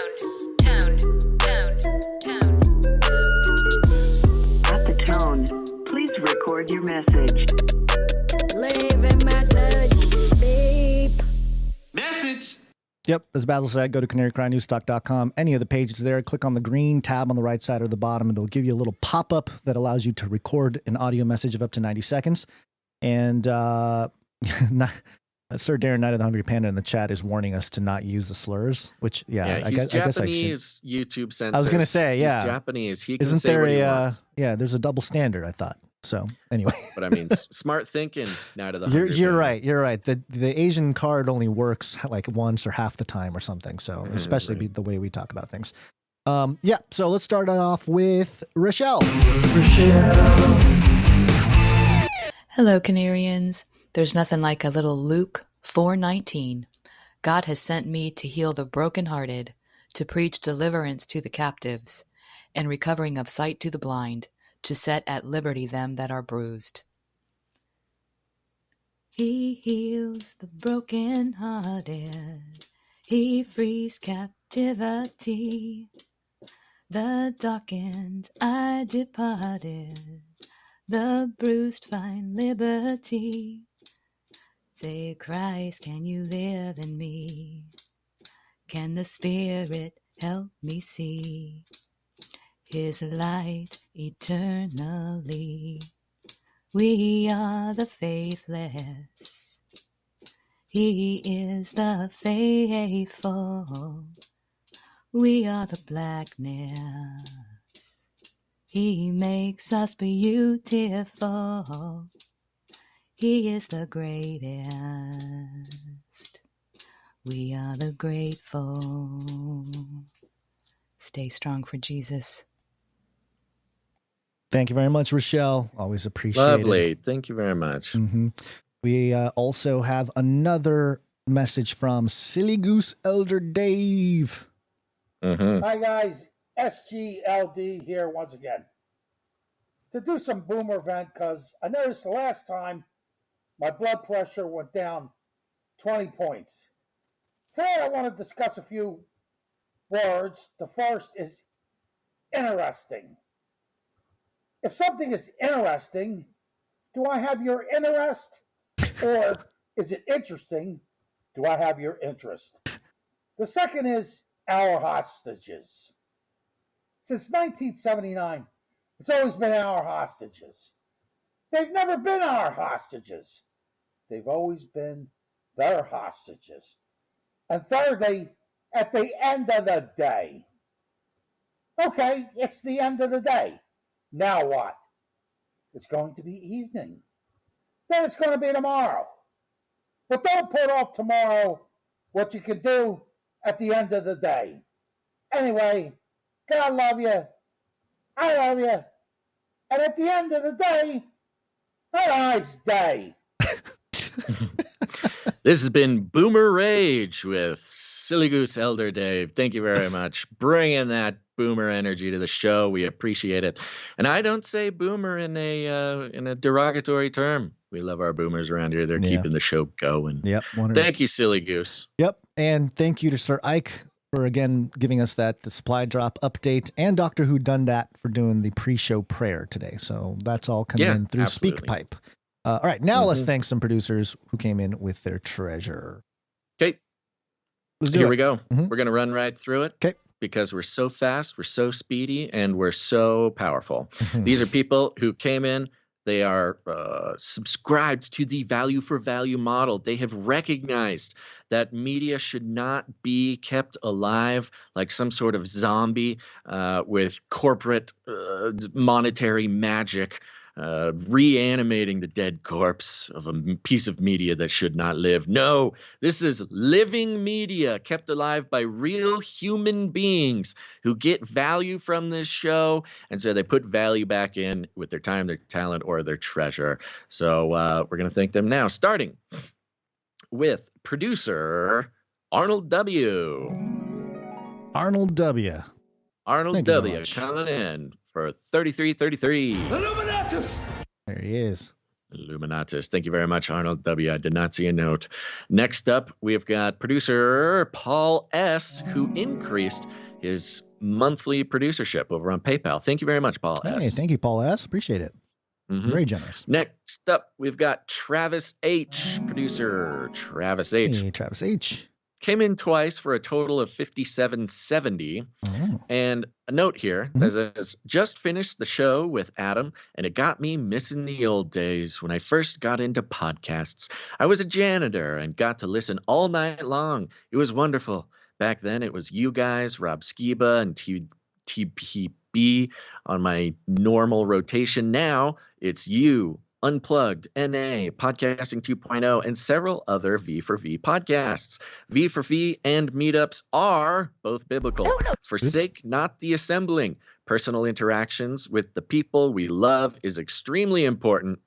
At the tone, please record your message. Leave a message. Beep. Message. Yep, as Basil said, go to canarycrynewsstock.com. Any of the pages there, click on the green tab on the right side or the bottom, and it'll give you a little pop-up that allows you to record an audio message of up to 90 seconds. And Sir Darren Knight of the Hungry Panda in the chat is warning us to not use the slurs, which, I guess Japanese YouTube censors. I was going to say, He's Japanese. He can say what he wants. There's a double standard, I thought. So anyway. But I mean, smart thinking, Knight of the Hungry Panda. You're right. The Asian card only works like once or half the time or something. So especially the way we talk about things. So let's start off with Rochelle. Hello, Canarians. There's nothing like a little Luke 4:19. God has sent me to heal the brokenhearted, to preach deliverance to the captives, and recovering of sight to the blind, to set at liberty them that are bruised. He heals the brokenhearted. He frees captivity. The darkened I departed. The bruised find liberty. Say, Christ, can you live in me? Can the Spirit help me see His light eternally? We are the faithless. He is the faithful. We are the blackness. He makes us beautiful. He is the greatest. We are the grateful. Stay strong for Jesus. Thank you very much, Rochelle. Always appreciate it. Lovely. Thank you very much. Mm-hmm. We also have another message from Silly Goose Elder Dave. Mm-hmm. Hi, guys. SGLD here once again. To do some boomer vent, because I noticed the last time my blood pressure went down 20 points. Today I want to discuss a few words. The first is interesting. If something is interesting, do I have your interest? Or is it interesting? Do I have your interest? The second is our hostages. Since 1979, it's always been our hostages. They've never been our hostages. They've always been their hostages. And thirdly, at the end of the day. Okay, it's the end of the day. Now what? It's going to be evening. Then it's going to be tomorrow. But don't put off tomorrow what you can do at the end of the day. Anyway, God love you. I love you. And at the end of the day, a nice day. This has been Boomer Rage with Silly Goose Elder Dave. Thank you very much. Bringing that boomer energy to the show. We appreciate it. And I don't say boomer in a derogatory term. We love our boomers around here. They're keeping the show going. Yep. Thank you, Silly Goose. Yep. And thank you to Sir Ike for, again, giving us the supply drop update, and DrWhoDunDat for doing the pre-show prayer today. So that's all coming in through SpeakPipe. All right, now let's thank some producers who came in with their treasure. Okay. Here we go. Mm-hmm. We're going to run right through it. Okay. Because we're so fast, we're so speedy, and we're so powerful. These are people who came in. They are subscribed to the value for value model. They have recognized that media should not be kept alive like some sort of zombie with corporate monetary magic reanimating the dead corpse of a piece of media that should not live. No, this is living media kept alive by real human beings who get value from this show, and so they put value back in with their time, their talent, or their treasure. So we're going to thank them now, starting with producer Arnold W. Arnold W. Arnold W. coming in for 3333. Illuminatus! There he is. Illuminatus. Thank you very much, Arnold W. I did not see a note. Next up, we've got producer Paul S., who increased his monthly producership over on PayPal. Thank you very much, Paul S. Hey, thank you, Paul S. Appreciate it. Very generous. Next up, we've got Travis H., producer Travis H. Hey, Travis H. Came in twice for a total of $57.70. And a note here that says, just finished the show with Adam, and it got me missing the old days when I first got into podcasts. I was a janitor and got to listen all night long. It was wonderful. Back then, it was you guys, Rob Skiba, and TPB on my normal rotation. Now, it's you, Unplugged, NA, Podcasting 2.0, and several other V4V podcasts. V4V and meetups are both biblical. Forsake not the assembling. Personal interactions with the people we love is extremely important.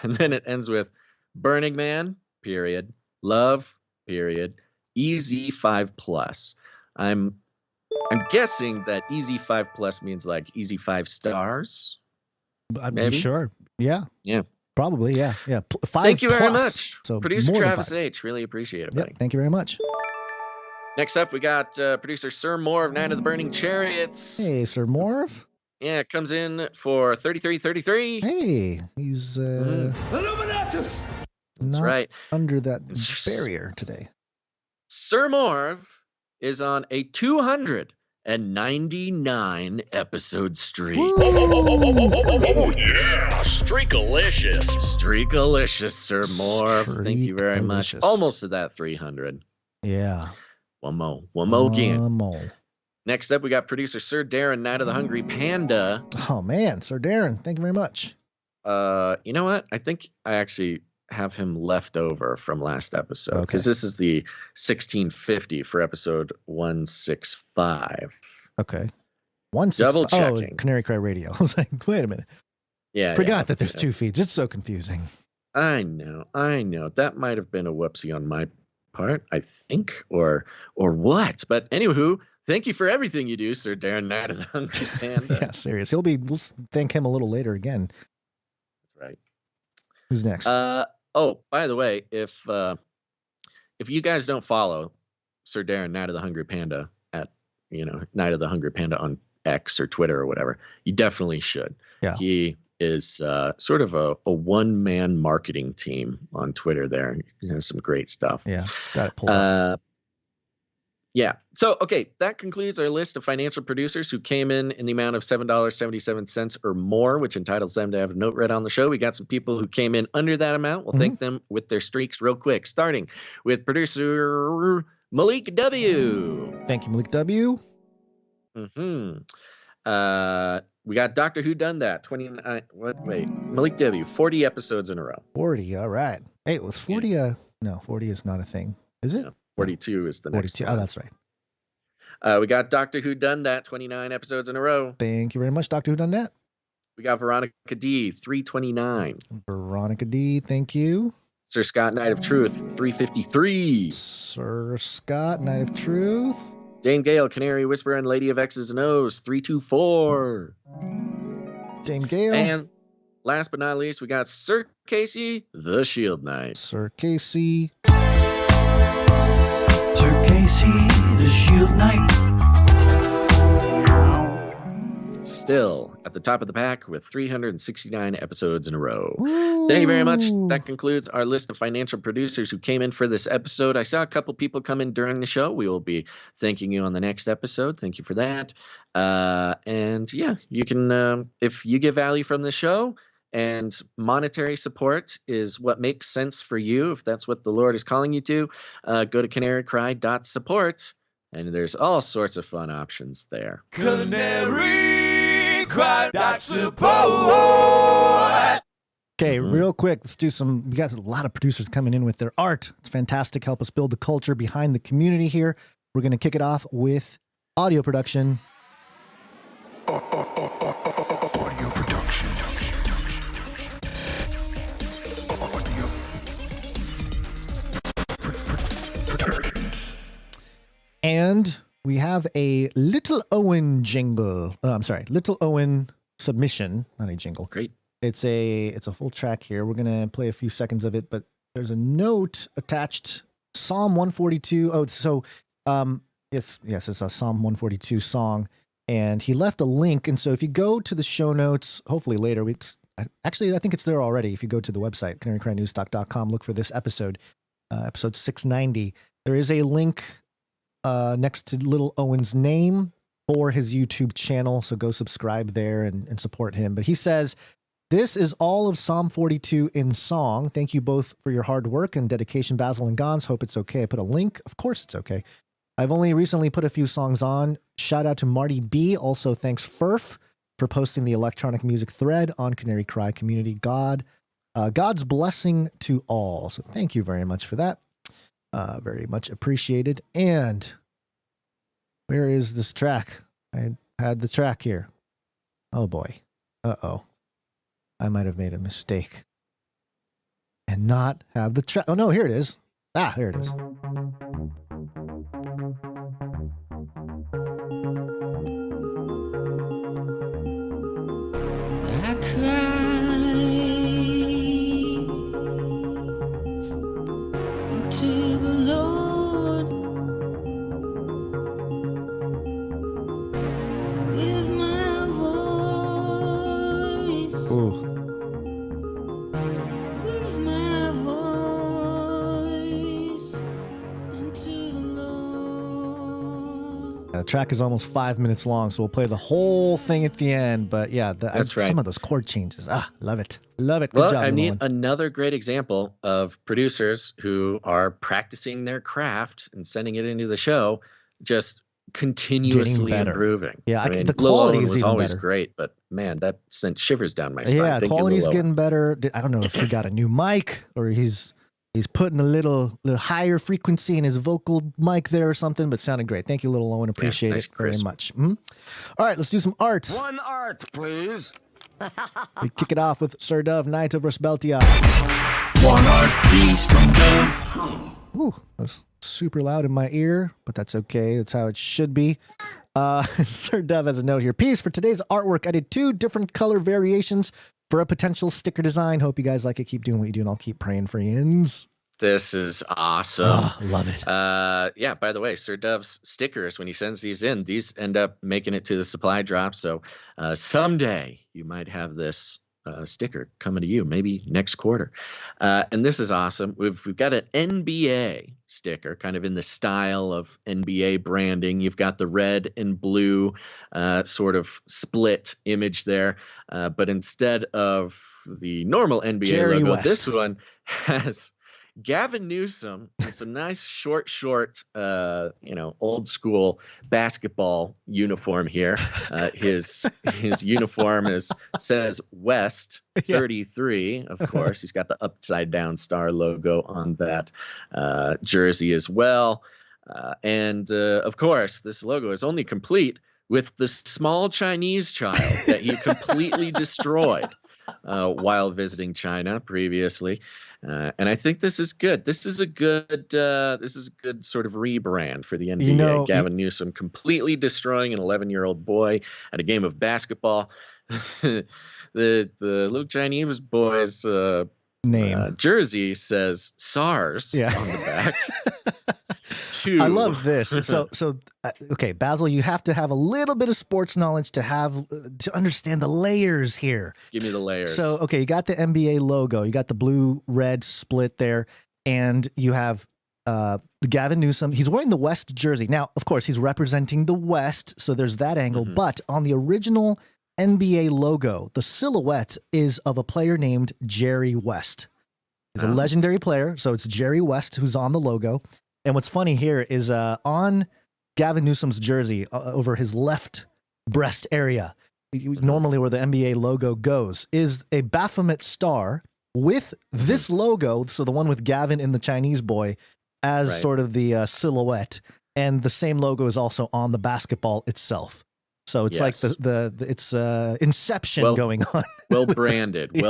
And then it ends with Burning Man, period. Love, period. EZ5 Plus. I'm guessing that EZ5 Plus means like easy 5 stars. I'm sure. Yeah. Yeah. Probably. Yeah. Yeah. 5 Thank you plus. very much. So producer Travis H. Really appreciate it, buddy. Yep, thank you very much. Next up, we got producer Sir Moore of Night of the Burning Chariots. Hey, Sir Moore. Yeah, it comes in for $33.33. Hey, he's Illuminatus! That's right. Under that barrier today. Sir Moore is on a 200 99 episode streak. Oh, yeah. Streakalicious. Streakalicious, Sir Morph. Thank you very much. Streakalicious. Almost to that 300. Yeah. One more again. One more. Next up, we got producer Sir Darren, Night of the Hungry Panda. Oh, man. Sir Darren, thank you very much. You know what? I think I actually have him left over from last episode because this is the 1650 for episode 165. Okay. Double checking. Oh, Canary Cry Radio. I was like, wait a minute. Yeah. Forgot that there's 2 feeds. It's so confusing. I know. That might have been a whoopsie on my part, I think, or what. But anywho, thank you for everything you do, Sir Darren, Night of the Hungry Panda. Yeah, serious. We'll thank him a little later again. That's right. Who's next? Oh, by the way, if you guys don't follow Sir Darren, Night of the Hungry Panda at Night of the Hungry Panda on X or Twitter or whatever, you definitely should. Yeah. He is sort of a one-man marketing team on Twitter there. He has some great stuff. Yeah, got it pulled up. Yeah. So, okay, that concludes our list of financial producers who came in the amount of $7.77 or more, which entitles them to have a note read on the show. We got some people who came in under that amount. We'll thank them with their streaks real quick, starting with producer Malik W. Thank you, Malik W. We got DrWhoDunDat, 29. Wait, Malik W. 40 episodes in a row. 40. All right. Hey, it was 40. Yeah. No, 40 is not a thing. Is it? No, 42 is the next 42. one. Oh, that's right. We got DrWhoDunDat, 29 episodes in a row. Thank you very much, DrWhoDunDat. We got Veronica D, 329. Veronica D, thank you. Sir Scott, Night of Truth, 353. Sir Scott, Night of Truth. Dame Gale, Canary, Whisperer, and Lady of X's and O's, 324. Dame Gale. And last but not least, we got Sir Casey, the Shield Knight. Sir Casey. Sir Casey, the Shield Knight. Still at the top of the pack with 369 episodes in a row. Thank you very much. That concludes our list of financial producers who came in for this episode. I saw a couple people come in during the show. We will be thanking you on the next episode. Thank you for that. And yeah, you can, if you get value from the show and monetary support is what makes sense for you, if that's what the Lord is calling you to, go to canarycry.support. And there's all sorts of fun options there. Canarycry.support. Okay, real quick, let's do some. We got a lot of producers coming in with their art. It's fantastic. Help us build the culture behind the community here. We're going to kick it off with audio production. Audio production. And we have a Little Owen jingle. I'm sorry, Little Owen submission, not a jingle. Great. It's a full track here. We're gonna play a few seconds of it, but there's a note attached. Psalm 142. Oh, so yes, it's a Psalm 142 song, and he left a link. And so if you go to the show notes, hopefully later, I think it's there already. If you go to the website canarycrynewsstock.com, look for this episode, episode 690. There is a link next to Little Owen's name for his YouTube channel. So go subscribe there and support him. But he says, this is all of Psalm 42 in song. Thank you both for your hard work and dedication, Basil and Gons. Hope it's okay. I put a link. Of course it's okay. I've only recently put a few songs on. Shout out to Marty B. Also, thanks Furf for posting the electronic music thread on Canary Cry Community. God's blessing to all. So thank you very much for that. Very much appreciated. And where is this track? I had the track here. Oh boy. Uh-oh. I might have made a mistake and not have the track. Oh no, here it is. Ah, there it is. I cry to the Lord with my voice. Ooh. With my voice, track is almost 5 minutes long, so we'll play the whole thing at the end. But yeah, that's right. Some of those chord changes. Love it. Love it. Good Well, job, I mean, Nolan. another great example of producers who are practicing their craft and sending it into the show, just continuously improving. Yeah, I mean, the quality is was even always better. great, but man, that sent shivers down my spine. Yeah, Thank quality's you, getting better. I don't know if he got a new mic or he's putting a little higher frequency in his vocal mic there or something, but sounded great. Thank you, Little Owen. Appreciate it very much. All right, let's do some art. One art, please. We kick it off with Sir Dove, Knight of Rusbeltia. One art, please, from Dove. Ooh, that was super loud in my ear, but that's okay. That's how it should be. Sir Dove has a note here. Peace. For today's artwork, I did 2 different color variations for a potential sticker design. Hope you guys like it. Keep doing what you do, and I'll keep praying for yins. This is awesome. Oh, love it. Yeah, by the way, Sir Dove's stickers, when he sends these in, these end up making it to the supply drop. So someday you might have this sticker coming to you, maybe next quarter. And this is awesome. We've got an NBA sticker, kind of in the style of NBA branding. You've got the red and blue sort of split image there. But instead of the normal NBA Jerry logo, West. this one has Gavin Newsom in some nice short, old school basketball uniform here. His uniform says West 33. Of course, he's got the upside down star logo on that jersey as well. And of course, this logo is only complete with the small Chinese child that he completely destroyed while visiting China previously. And I think this is good. This is a good sort of rebrand for the NBA. Gavin Newsom completely destroying an 11-year-old boy at a game of basketball. the little Chinese boy's name jersey says SARS on the back. I love this. So okay, Basil, you have to have a little bit of sports knowledge to understand the layers here. Give me the layers. So, okay, you got the NBA logo, you got the blue-red split there, and you have Gavin Newsom. He's wearing the West jersey. Now, of course, he's representing the West, so there's that angle. But on the original NBA logo, the silhouette is of a player named Jerry West. He's a legendary player, so it's Jerry West who's on the logo. And what's funny here is on Gavin Newsom's jersey, over his left breast area, normally where the NBA logo goes, is a Baphomet star with this logo, so the one with Gavin and the Chinese boy, as sort of the silhouette. And the same logo is also on the basketball itself. So it's like it's Inception going on. Well branded. And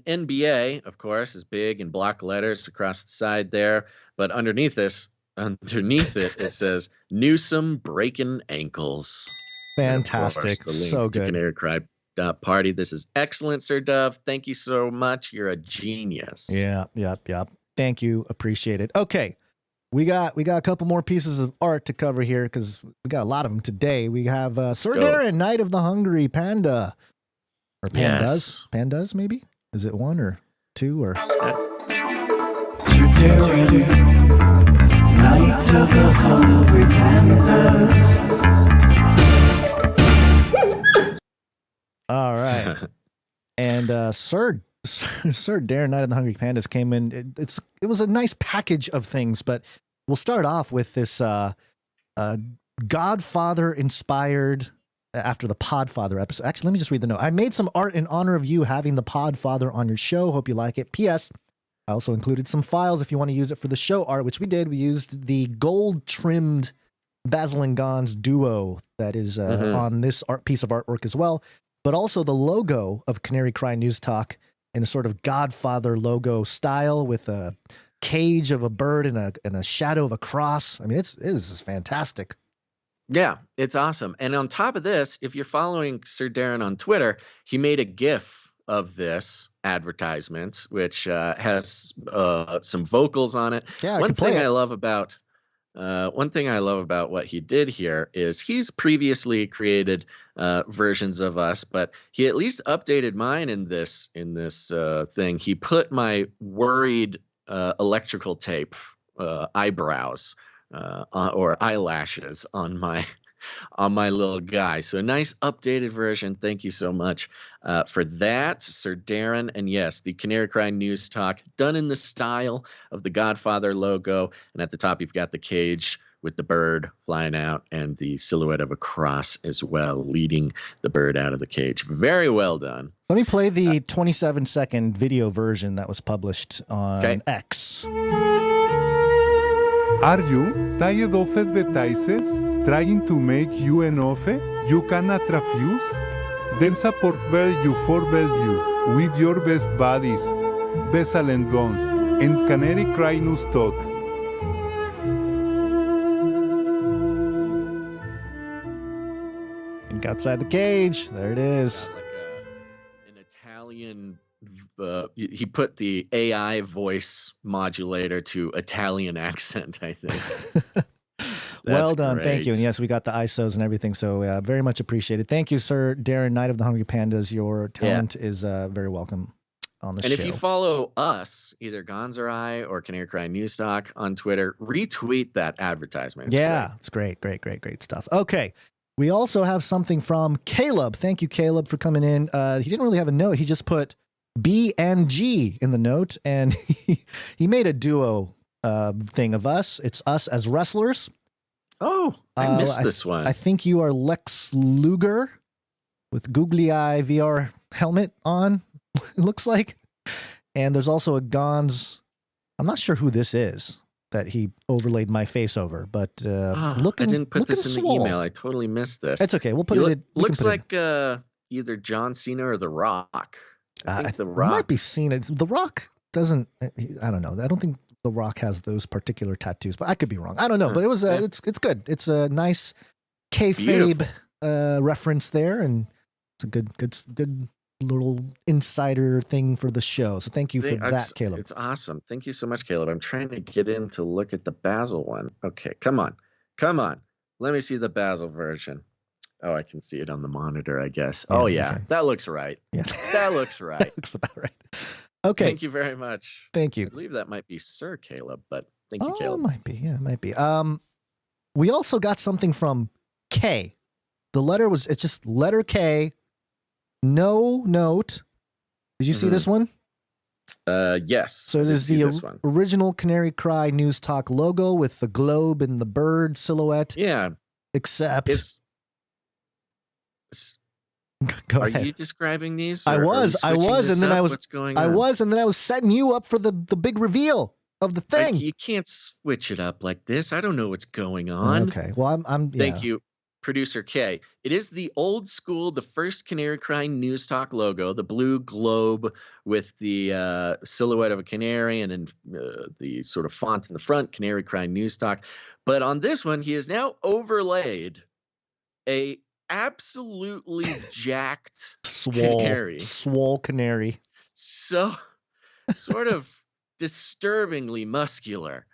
NBA, of course, is big in block letters across the side there. But underneath it, it says Newsom breaking ankles. Fantastic. Course, so good. Canary Cry Party. This is excellent, Sir Dove. Thank you so much. You're a genius. Yeah. Thank you. Appreciate it. Okay. We got a couple more pieces of art to cover here because we got a lot of them today. We have Sir Darren, Knight of the Hungry Panda. Or Pandas. Yes. Pandas, maybe? Is it 1 or 2 or? Knight of the Hungry Panda. All right. And Sir Darren, Knight of the Hungry Pandas, came in. It was a nice package of things, but we'll start off with this Godfather inspired after the Podfather episode. Actually, let me just read the note. I made some art in honor of you having the Podfather on your show. Hope you like it. P.S. I also included some files if you want to use it for the show art, which we did. We used the gold trimmed Basil and Gon's duo that is on this piece of artwork as well, but also the logo of Canary Cry News Talk in a sort of Godfather logo style with a cage of a bird and a shadow of a cross. I mean, it is fantastic. Yeah, it's awesome. And on top of this, if you're following Sir Darren on Twitter, he made a GIF of this advertisement, which has some vocals on it. Yeah, one thing I love about what he did here is he's previously created versions of us, but he at least updated mine in this thing. He put my worried electrical tape eyebrows or eyelashes on my little guy. So a nice updated version. Thank you so much for that, Sir Darren. And yes, the Canary Cry News Talk, done in the style of the Godfather logo. And at the top, you've got the cage with the bird flying out and the silhouette of a cross as well, leading the bird out of the cage. Very well done. Let me play the 27-second video version that was published on X. Are you tired of advertisers trying to make you an offer you cannot refuse? Then support value for value with your best buddies, Bessel and Guns, and Canary Cry News Talk. Think outside the cage. There it is. Like an Italian. He put the AI voice modulator to Italian accent, I think. Well done. Thank you. And yes, we got the ISOs and everything. So very much appreciated. Thank you, Sir Darren, Knight of the Hungry Pandas. Your talent is very welcome on the show. And if you follow us, either Gonz or I or Canary Cry News Talk on Twitter, retweet that advertisement. It's great. Great stuff. Okay. We also have something from Caleb. Thank you, Caleb, for coming in. He didn't really have a note. He just put B and G in the note, and he made a duo thing of us. It's us as wrestlers. Oh, I missed this one. I think you are Lex Luger with googly eye VR helmet on, it looks like. And there's also a Gonz. I'm not sure who this is that he overlaid my face over, but I didn't put this in the email. I totally missed this. It's okay. We'll put it. Looks like either John Cena or The Rock. I think The Rock might be Cena. The Rock doesn't. I don't know. I don't think The Rock has those particular tattoos, but I could be wrong. I don't know. But it was. It's good. It's a nice kayfabe reference there, and it's a good little insider thing for the show. So thank you for that, Caleb. It's awesome. Thank you so much, Caleb. I'm trying to get in to look at the Basil one. Okay, come on. Let me see the Basil version. Oh, I can see it on the monitor, I guess. Yeah, okay. That looks right. Yes. That looks right. Looks about right. Okay. Thank you very much. Thank you. I believe that might be Sir Caleb, but thank you, Caleb. It might be. Yeah, it might be. We also got something from K. The letter it's just letter K. No note. Did you see this one? Yes. So it is the original Canary Cry News Talk logo with the globe and the bird silhouette. Yeah. Except Go ahead. Are you describing these? I was, and then I was. What's going on? I was, and then I was setting you up for the big reveal of the thing. You can't switch it up like this. I don't know what's going on. Okay. Well, I'm. Thank you, Producer K. It is the old school, the first Canary Cry News Talk logo, the blue globe with the silhouette of a canary and then the sort of font in the front, Canary Cry News Talk. But on this one, he has now overlaid a absolutely jacked canary. Swole canary. So sort of disturbingly muscular.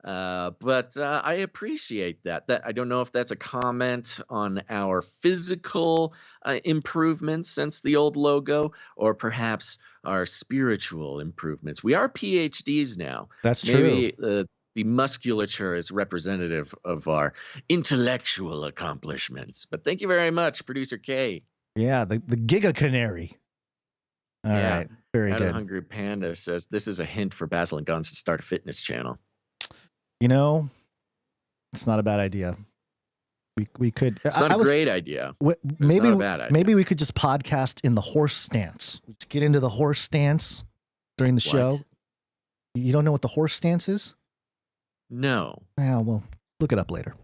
But I appreciate that. I don't know if that's a comment on our physical improvements since the old logo, or perhaps our spiritual improvements. We are PhDs now. That's true. Maybe the musculature is representative of our intellectual accomplishments. But thank you very much, Producer K. Yeah, the Giga Canary. All right, very good. Hungry Panda says this is a hint for Basil and Gonz to start a fitness channel. You know, it's not a bad idea. We could. It's not a great idea. Maybe not a bad idea. Maybe we could just podcast in the horse stance. Let's get into the horse stance during the show. You don't know what the horse stance is? No. Well, look it up later.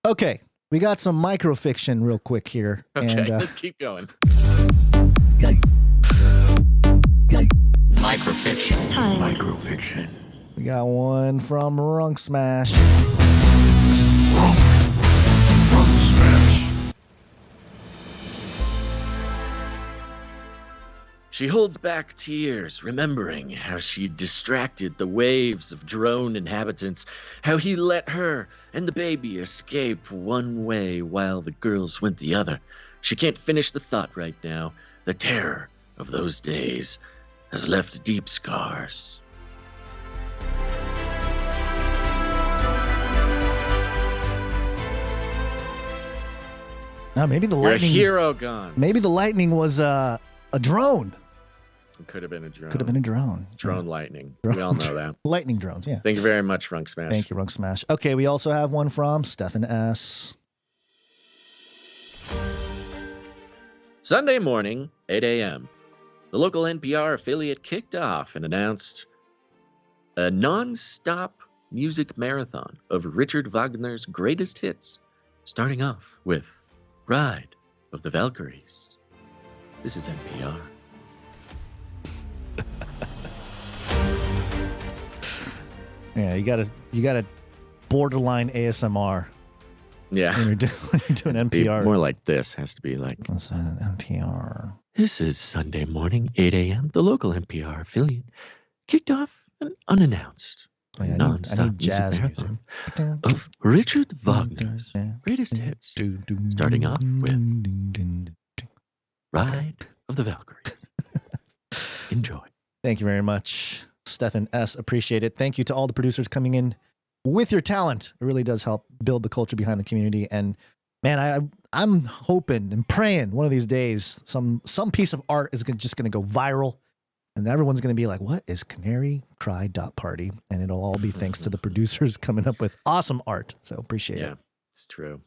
Okay, we got some microfiction real quick here. Okay, and, let's keep going. Microfiction. Microfiction. We got one from Runk Smash. She holds back tears, remembering how she distracted the waves of drone inhabitants, how he let her and the baby escape one way while the girls went the other. She can't finish the thought right now. The terror of those days has left deep scars. No, maybe the You're lightning. a hero, Gone. Maybe the lightning was a drone. It could have been a drone. Could have been a drone. Drone lightning. We all know that. Lightning drones, yeah. Thank you very much, Runk Smash. Thank you, Runk Smash. Okay, we also have one from Stephen S. Sunday morning, 8 a.m., the local NPR affiliate kicked off and announced a non-stop music marathon of Richard Wagner's greatest hits, starting off with Ride of the Valkyries. This is NPR. Yeah, you gotta borderline ASMR. Yeah. When you're doing NPR. More like this. Has to be like NPR. This is Sunday morning, 8 a.m. The local NPR affiliate kicked off an unannounced non-stop jazz music marathon of Richard Wagner's greatest hits, starting off with Ride of the Valkyrie. Enjoy. Thank you very much, Stephen S. Appreciate it. Thank you to all the producers coming in with your talent. It really does help build the culture behind the community. And man, I'm hoping and praying one of these days some piece of art is just going to go viral, and everyone's going to be like, "What is Canary Cry Party?" And it'll all be thanks to the producers coming up with awesome art. So appreciate it. Yeah, it's true.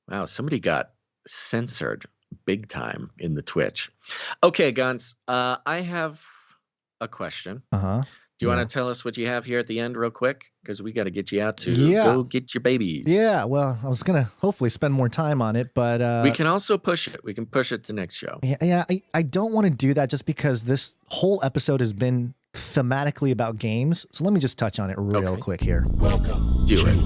Wow, somebody got censored big time in the Twitch. Okay, Guns, I have a question. Uh-huh. Do you want to tell us what you have here at the end real quick? Because we got to get you out to go get your babies. Yeah, well, I was going to hopefully spend more time on it, but... we can also push it. We can push it to next show. Yeah, I don't want to do that just because this whole episode has been thematically about games. So let me just touch on it real quick here. Welcome. Do it.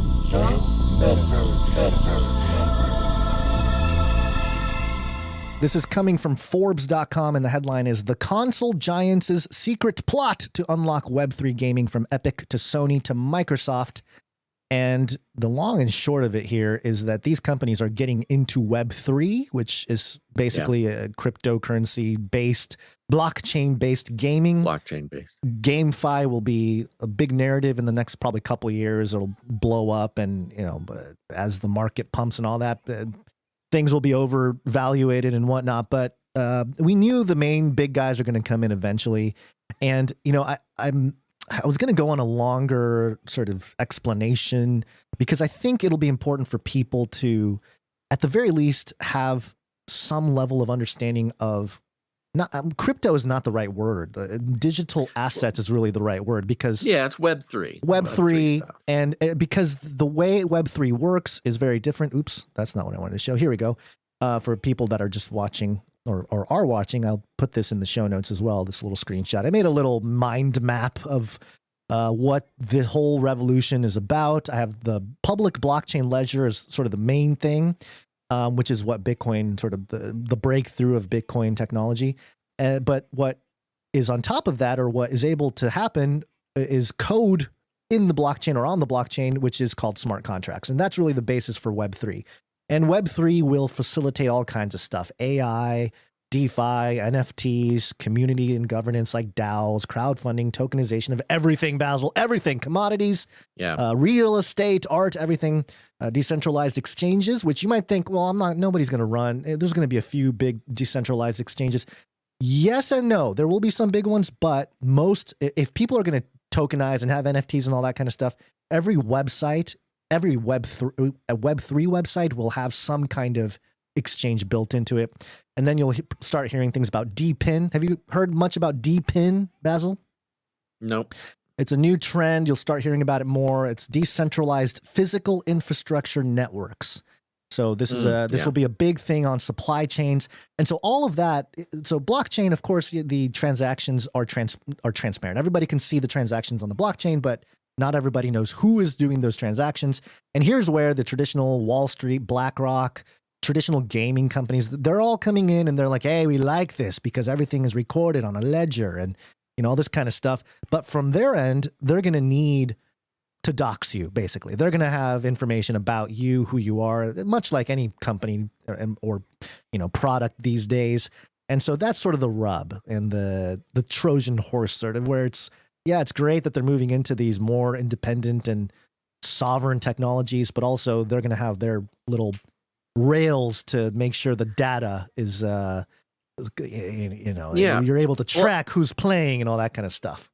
This is coming from Forbes.com, and the headline is The Console Giants' Secret Plot to Unlock Web3 Gaming from Epic to Sony to Microsoft. And the long and short of it here is that these companies are getting into Web3, which is basically a cryptocurrency-based, blockchain-based gaming. Blockchain-based. GameFi will be a big narrative in the next probably couple of years. It'll blow up, and as the market pumps and all that, things will be overvaluated and whatnot, but we knew the main big guys are going to come in eventually. And, I was going to go on a longer sort of explanation because I think it'll be important for people to, at the very least, have some level of understanding of crypto is not the right word. Digital assets is really the right word because it's Web3. Web3 and because the way Web3 works is very different. Oops, that's not what I wanted to show. Here we go. For people that are just watching or are watching, I'll put this in the show notes as well, this little screenshot. I made a little mind map of what the whole revolution is about. I have the public blockchain ledger as sort of the main thing. Which is what Bitcoin, sort of the breakthrough of Bitcoin technology. But what is on top of that, or what is able to happen, is code in the blockchain or on the blockchain, which is called smart contracts. And that's really the basis for Web3. And Web3 will facilitate all kinds of stuff: AI, DeFi, NFTs, community and governance like DAOs, crowdfunding, tokenization of everything, Basil, everything, commodities, real estate, art, everything, decentralized exchanges, which you might think, well, nobody's going to run. There's going to be a few big decentralized exchanges. Yes and no. There will be some big ones, but if people are going to tokenize and have NFTs and all that kind of stuff, every website, every Web3 website will have some kind of exchange built into it. And then you'll start hearing things about DPIN. Have you heard much about DPIN, Basil? Nope. It's a new trend. You'll start hearing about it more. It's decentralized physical infrastructure networks. So this will be a big thing on supply chains. And so all of that, so blockchain, of course, the transactions are transparent. Everybody can see the transactions on the blockchain, but not everybody knows who is doing those transactions. And here's where the traditional Wall Street, BlackRock, traditional gaming companies, they're all coming in and they're like, hey, we like this because everything is recorded on a ledger and all this kind of stuff. But from their end, they're going to need to dox you, basically. They're going to have information about you, who you are, much like any company or product these days. And so that's sort of the rub and the Trojan horse, sort of, where it's great that they're moving into these more independent and sovereign technologies, but also they're going to have their little rails to make sure the data is, you're able to track who's playing and all that kind of stuff.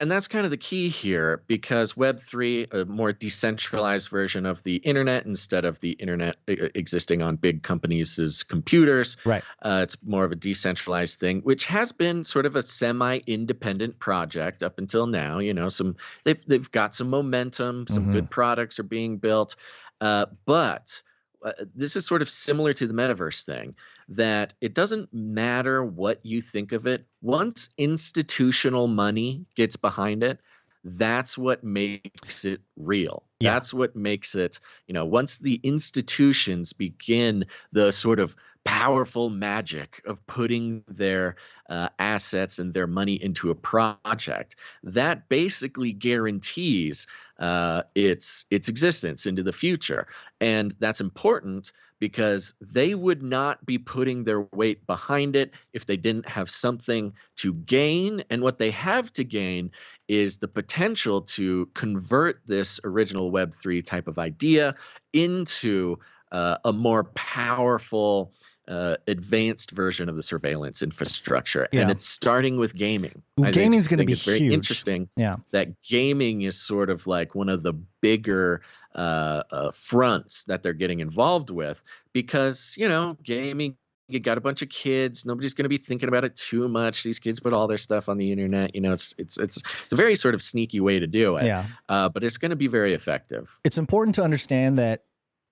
And that's kind of the key here, because Web3, a more decentralized version of the internet instead of the internet existing on big companies' computers. Right. It's more of a decentralized thing, which has been sort of a semi-independent project up until now. They've got some momentum, some good products are being built, but this is sort of similar to the metaverse thing, that it doesn't matter what you think of it. Once institutional money gets behind it, that's what makes it real. Yeah. That's what makes it, once the institutions begin the sort of powerful magic of putting their assets and their money into a project, that basically guarantees its existence into the future. And that's important because they would not be putting their weight behind it if they didn't have something to gain. And what they have to gain is the potential to convert this original Web3 type of idea into a more powerful, advanced version of the surveillance infrastructure. Yeah. And it's starting with gaming. Gaming is going to be huge. It's very interesting that gaming is sort of like one of the bigger fronts that they're getting involved with, because, gaming, you got a bunch of kids. Nobody's going to be thinking about it too much. These kids put all their stuff on the internet. It's a very sort of sneaky way to do it. Yeah. But it's going to be very effective. It's important to understand that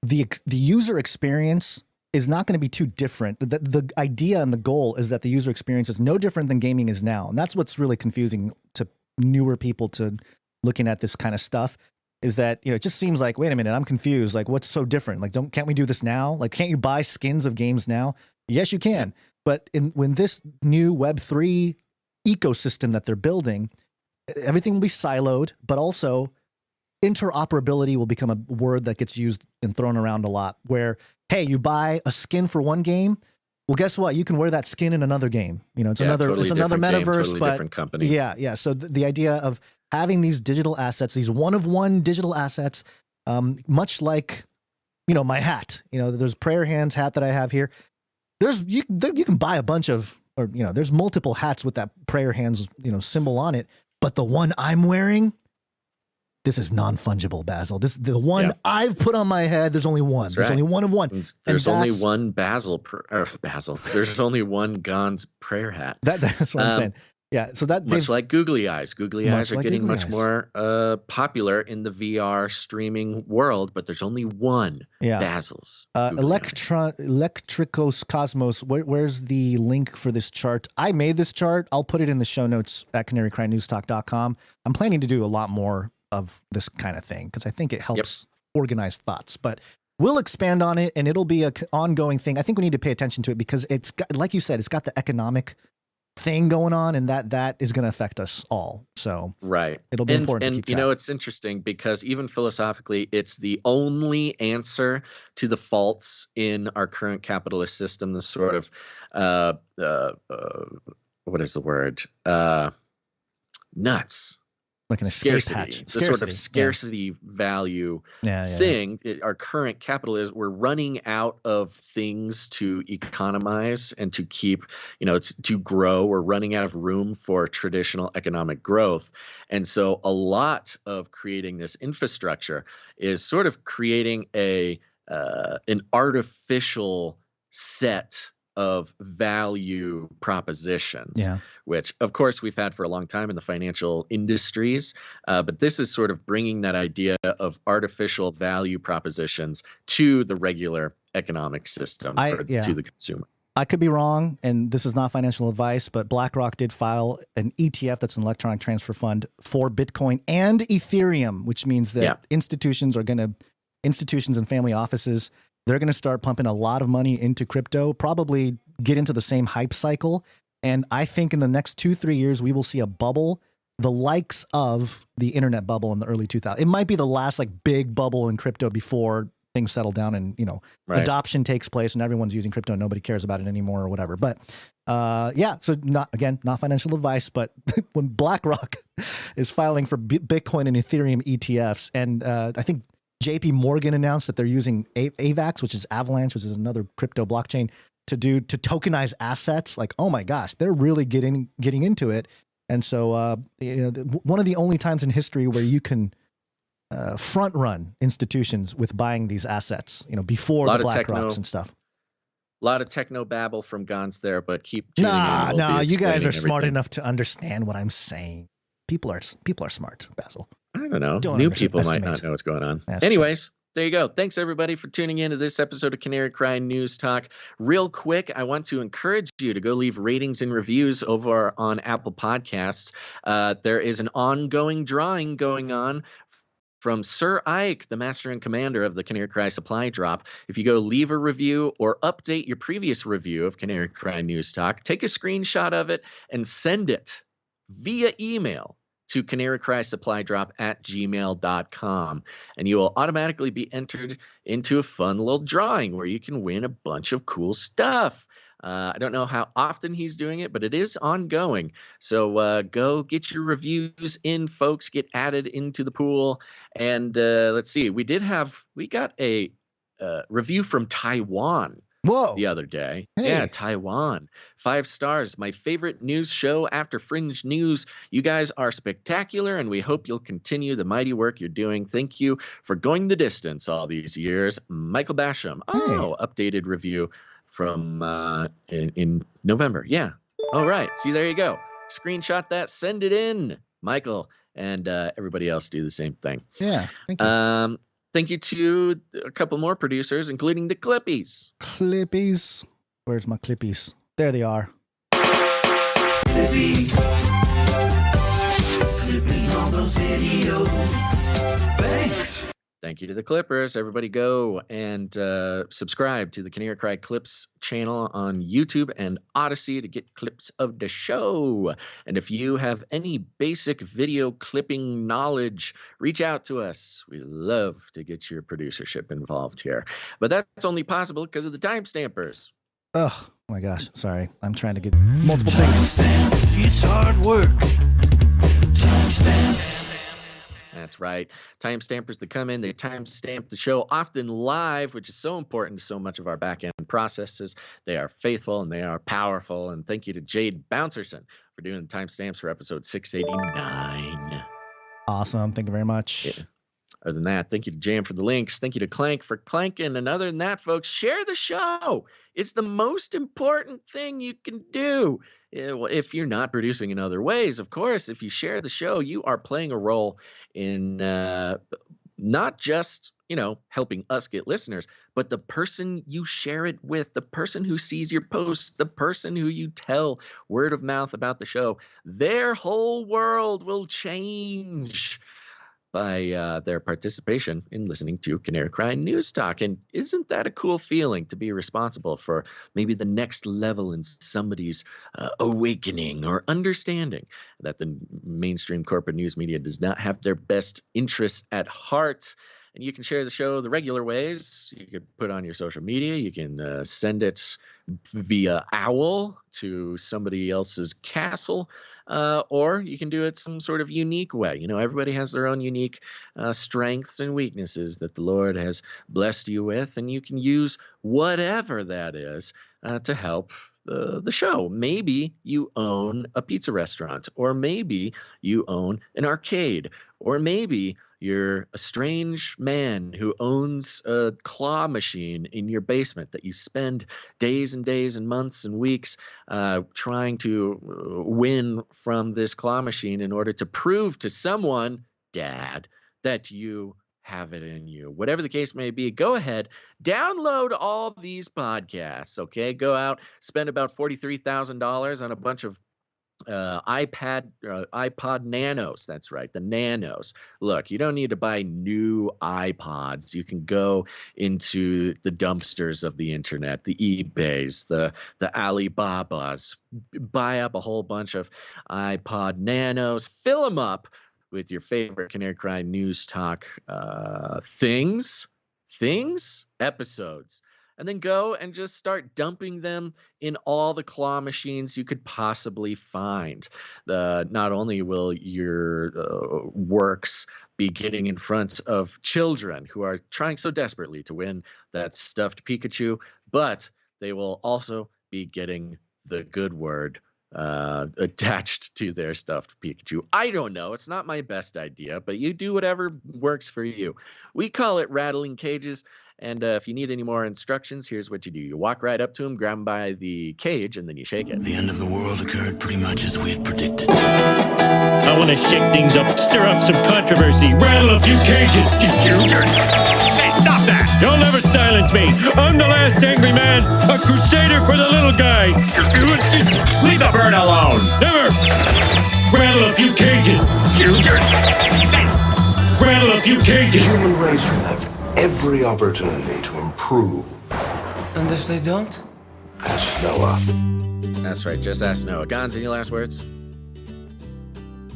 the user experience is not going to be too different. The idea and the goal is that the user experience is no different than gaming is now. And that's what's really confusing to newer people to looking at this kind of stuff, is that, it just seems like, wait a minute, I'm confused. Like, what's so different? Like, can't we do this now? Like, can't you buy skins of games now? Yes, you can. But when this new Web3 ecosystem that they're building, everything will be siloed, but also interoperability will become a word that gets used and thrown around a lot, where, hey, you buy a skin for one game, well, guess what? You can wear that skin in another game. It's another metaverse, totally but different company. Yeah. So the idea of having these digital assets, these one-of-one digital assets, much like, my hat. There's prayer hands hat that I have here. You can buy a bunch of, or there's multiple hats with that prayer hands symbol on it, but the one I'm wearing, this is non-fungible, Basil. This the one I've put on my head. There's only one. There's only one of one. There's only one Basil. There's only one Gon's prayer hat. That's what I'm saying. Yeah. So that much like googly eyes. Googly eyes are getting much more popular in the VR streaming world, but there's only one Basil's. Electricos Cosmos. Where's the link for this chart? I made this chart. I'll put it in the show notes at canarycrynewstalk.com. I'm planning to do a lot more of this kind of thing because I think it helps organize thoughts, but we'll expand on it and it'll be an ongoing thing. I think we need to pay attention to it because it's got, like you said, it's got the economic thing going on, and that is going to affect us all. So it'll be important to keep track. It's interesting because even philosophically, it's the only answer to the faults in our current capitalist system. The sort of what is the word? Nuts. Like an scarcity, hatch. The sort of scarcity value thing. Our current capital is we're running out of things to economize and to keep, to grow. We're running out of room for traditional economic growth. And so a lot of creating this infrastructure is sort of creating an artificial set of value propositions, which of course we've had for a long time in the financial industries. But this is sort of bringing that idea of artificial value propositions to the regular economic system to the consumer. I could be wrong, and this is not financial advice, but BlackRock did file an ETF, that's an electronic transfer fund, for Bitcoin and Ethereum, which means that institutions and family offices, they're going to start pumping a lot of money into crypto, probably get into the same hype cycle. And I think in the next 2-3 years, we will see a bubble, the likes of the internet bubble in the early 2000s. It might be the last like big bubble in crypto before things settle down and, adoption takes place and everyone's using crypto and nobody cares about it anymore or whatever. But so not financial advice, but when BlackRock is filing for Bitcoin and Ethereum ETFs, and I think JP Morgan announced that they're using AVAX, which is Avalanche, which is another crypto blockchain, to tokenize assets. Like, oh my gosh, they're really getting into it. And so, one of the only times in history where you can front run institutions with buying these assets, before the BlackRocks and stuff. A lot of techno babble from Gons there, but keep tuning in. Nah, you guys are smart enough to understand what I'm saying. People are smart, Basil. I don't know. New people might not know what's going on. Anyways, there you go. Thanks, everybody, for tuning in to this episode of Canary Cry News Talk. Real quick, I want to encourage you to go leave ratings and reviews over on Apple Podcasts. There is an ongoing drawing going on from Sir Ike, the master and commander of the Canary Cry Supply Drop. If you go leave a review or update your previous review of Canary Cry News Talk, take a screenshot of it and send it via email to canarycrysupply@gmail.com, and you will automatically be entered into a fun little drawing where you can win a bunch of cool stuff. I don't know how often he's doing it, but it is ongoing. So go get your reviews in, folks. Get added into the pool. And let's see. We got a review from Taiwan. Whoa. The other day. Hey. Yeah, Taiwan. 5 stars. My favorite news show after Fringe News. You guys are spectacular, and we hope you'll continue the mighty work you're doing. Thank you for going the distance all these years. Michael Basham. Oh, updated review from in November. Yeah. All right. See, there you go. Screenshot that. Send it in, Michael, and everybody else do the same thing. Yeah. Thank you. Thank you to a couple more producers, including the Clippies. Clippies. Where's my Clippies? There they are. Clippy. Clipping all those videos. Thanks. Thank you to the Clippers. Everybody go and subscribe to the Canary Cry Clips channel on YouTube and Odyssey to get clips of the show. And if you have any basic video clipping knowledge, reach out to us. We love to get your producership involved here. But that's only possible because of the timestampers. Oh my gosh. Sorry. I'm trying to get multiple things. It's hard work. Timestamp. That's right. Timestampers that come in, they timestamp the show, often live, which is so important to so much of our back-end processes. They are faithful and they are powerful. And thank you to Jade Bouncerson for doing the timestamps for episode 689. Awesome. Thank you very much. Yeah. Other than that, thank you to Jam for the links. Thank you to Clank for clanking. And other than that, folks, share the show. It's the most important thing you can do. If you're not producing in other ways, of course, if you share the show, you are playing a role in not just, helping us get listeners, but the person you share it with, the person who sees your posts, the person who you tell word of mouth about the show, their whole world will change by their participation in listening to Canary Cry News Talk. And isn't that a cool feeling to be responsible for maybe the next level in somebody's awakening or understanding that the mainstream corporate news media does not have their best interests at heart? And you can share the show the regular ways. You could put on your social media. You can send it via owl to somebody else's castle, or you can do it some sort of unique way. Everybody has their own unique strengths and weaknesses that the Lord has blessed you with, and you can use whatever that is to help the show. Maybe you own a pizza restaurant, or maybe you own an arcade, or maybe you're a strange man who owns a claw machine in your basement that you spend days and days and months and weeks trying to win from this claw machine in order to prove to someone, Dad, that you have it in you. Whatever the case may be, go ahead, download all these podcasts, okay? Go out, spend about $43,000 on a bunch of iPod Nanos. That's right, the Nanos. Look, you don't need to buy new iPods. You can go into the dumpsters of the internet, the eBays, the Alibabas, buy up a whole bunch of iPod Nanos, fill them up with your favorite Canary Cry News Talk episodes. and then go and just start dumping them in all the claw machines you could possibly find. Not only will your works be getting in front of children who are trying so desperately to win that stuffed Pikachu, but they will also be getting the good word attached to their stuffed Pikachu. I don't know. It's not my best idea, but you do whatever works for you. We call it rattling cages. And if you need any more instructions, here's what you do. You walk right up to him, grab him by the cage, and then you shake it. The end of the world occurred pretty much as we had predicted. I want to shake things up, stir up some controversy, rattle a few cages. Hey, stop that! You'll never silence me. I'm the last angry man, a crusader for the little guy. Leave the bird alone. Never. Rattle a few cages. Rattle a few cages. The human race will have every opportunity to improve. And if they don't? Ask Noah. That's right, just ask Noah. Gons, any last words?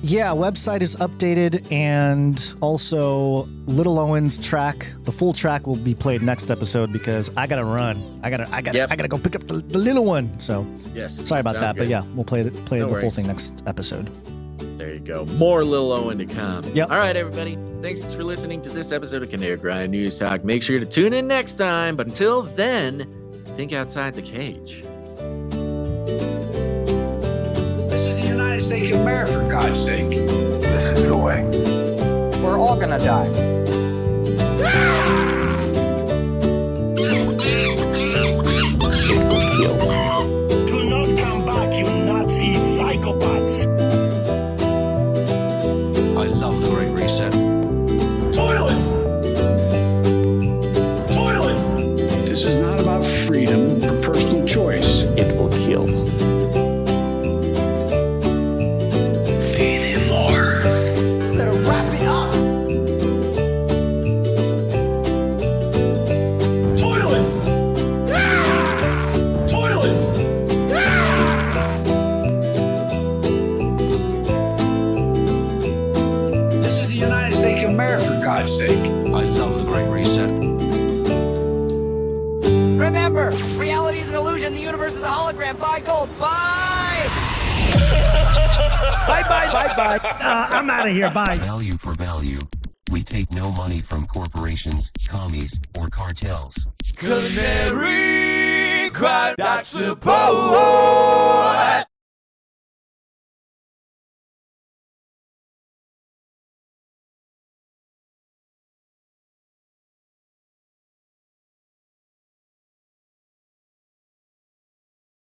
Yeah, website is updated, and also Little Owen's track, the full track will be played next episode because I gotta run. I gotta go pick up the little one. So yes, sorry about that, good. but yeah, we'll play the full thing next episode. There you go. More Lil Owen to come. Yep. All right, everybody. Thanks for listening to this episode of Canary Grind News Talk. Make sure to tune in next time. But until then, think outside the cage. This is the United States of America, for God's sake. This is the way. We're all gonna die. It will kill. Do not come back, you Nazi psychopaths. I love the Great Reset. Toilets! Toilets! This is not about freedom or personal choice. It will kill. Feed him more. Better wrap it up. Toilets! Toilets! This is the United States of America, for God's sake. I love the Great Reset. Remember, reality is an illusion. The universe is a hologram. Buy gold. Bye. Bye. I'm out of here. Bye. Value for value. We take no money from corporations, commies, or cartels. Canary, cry, that's support.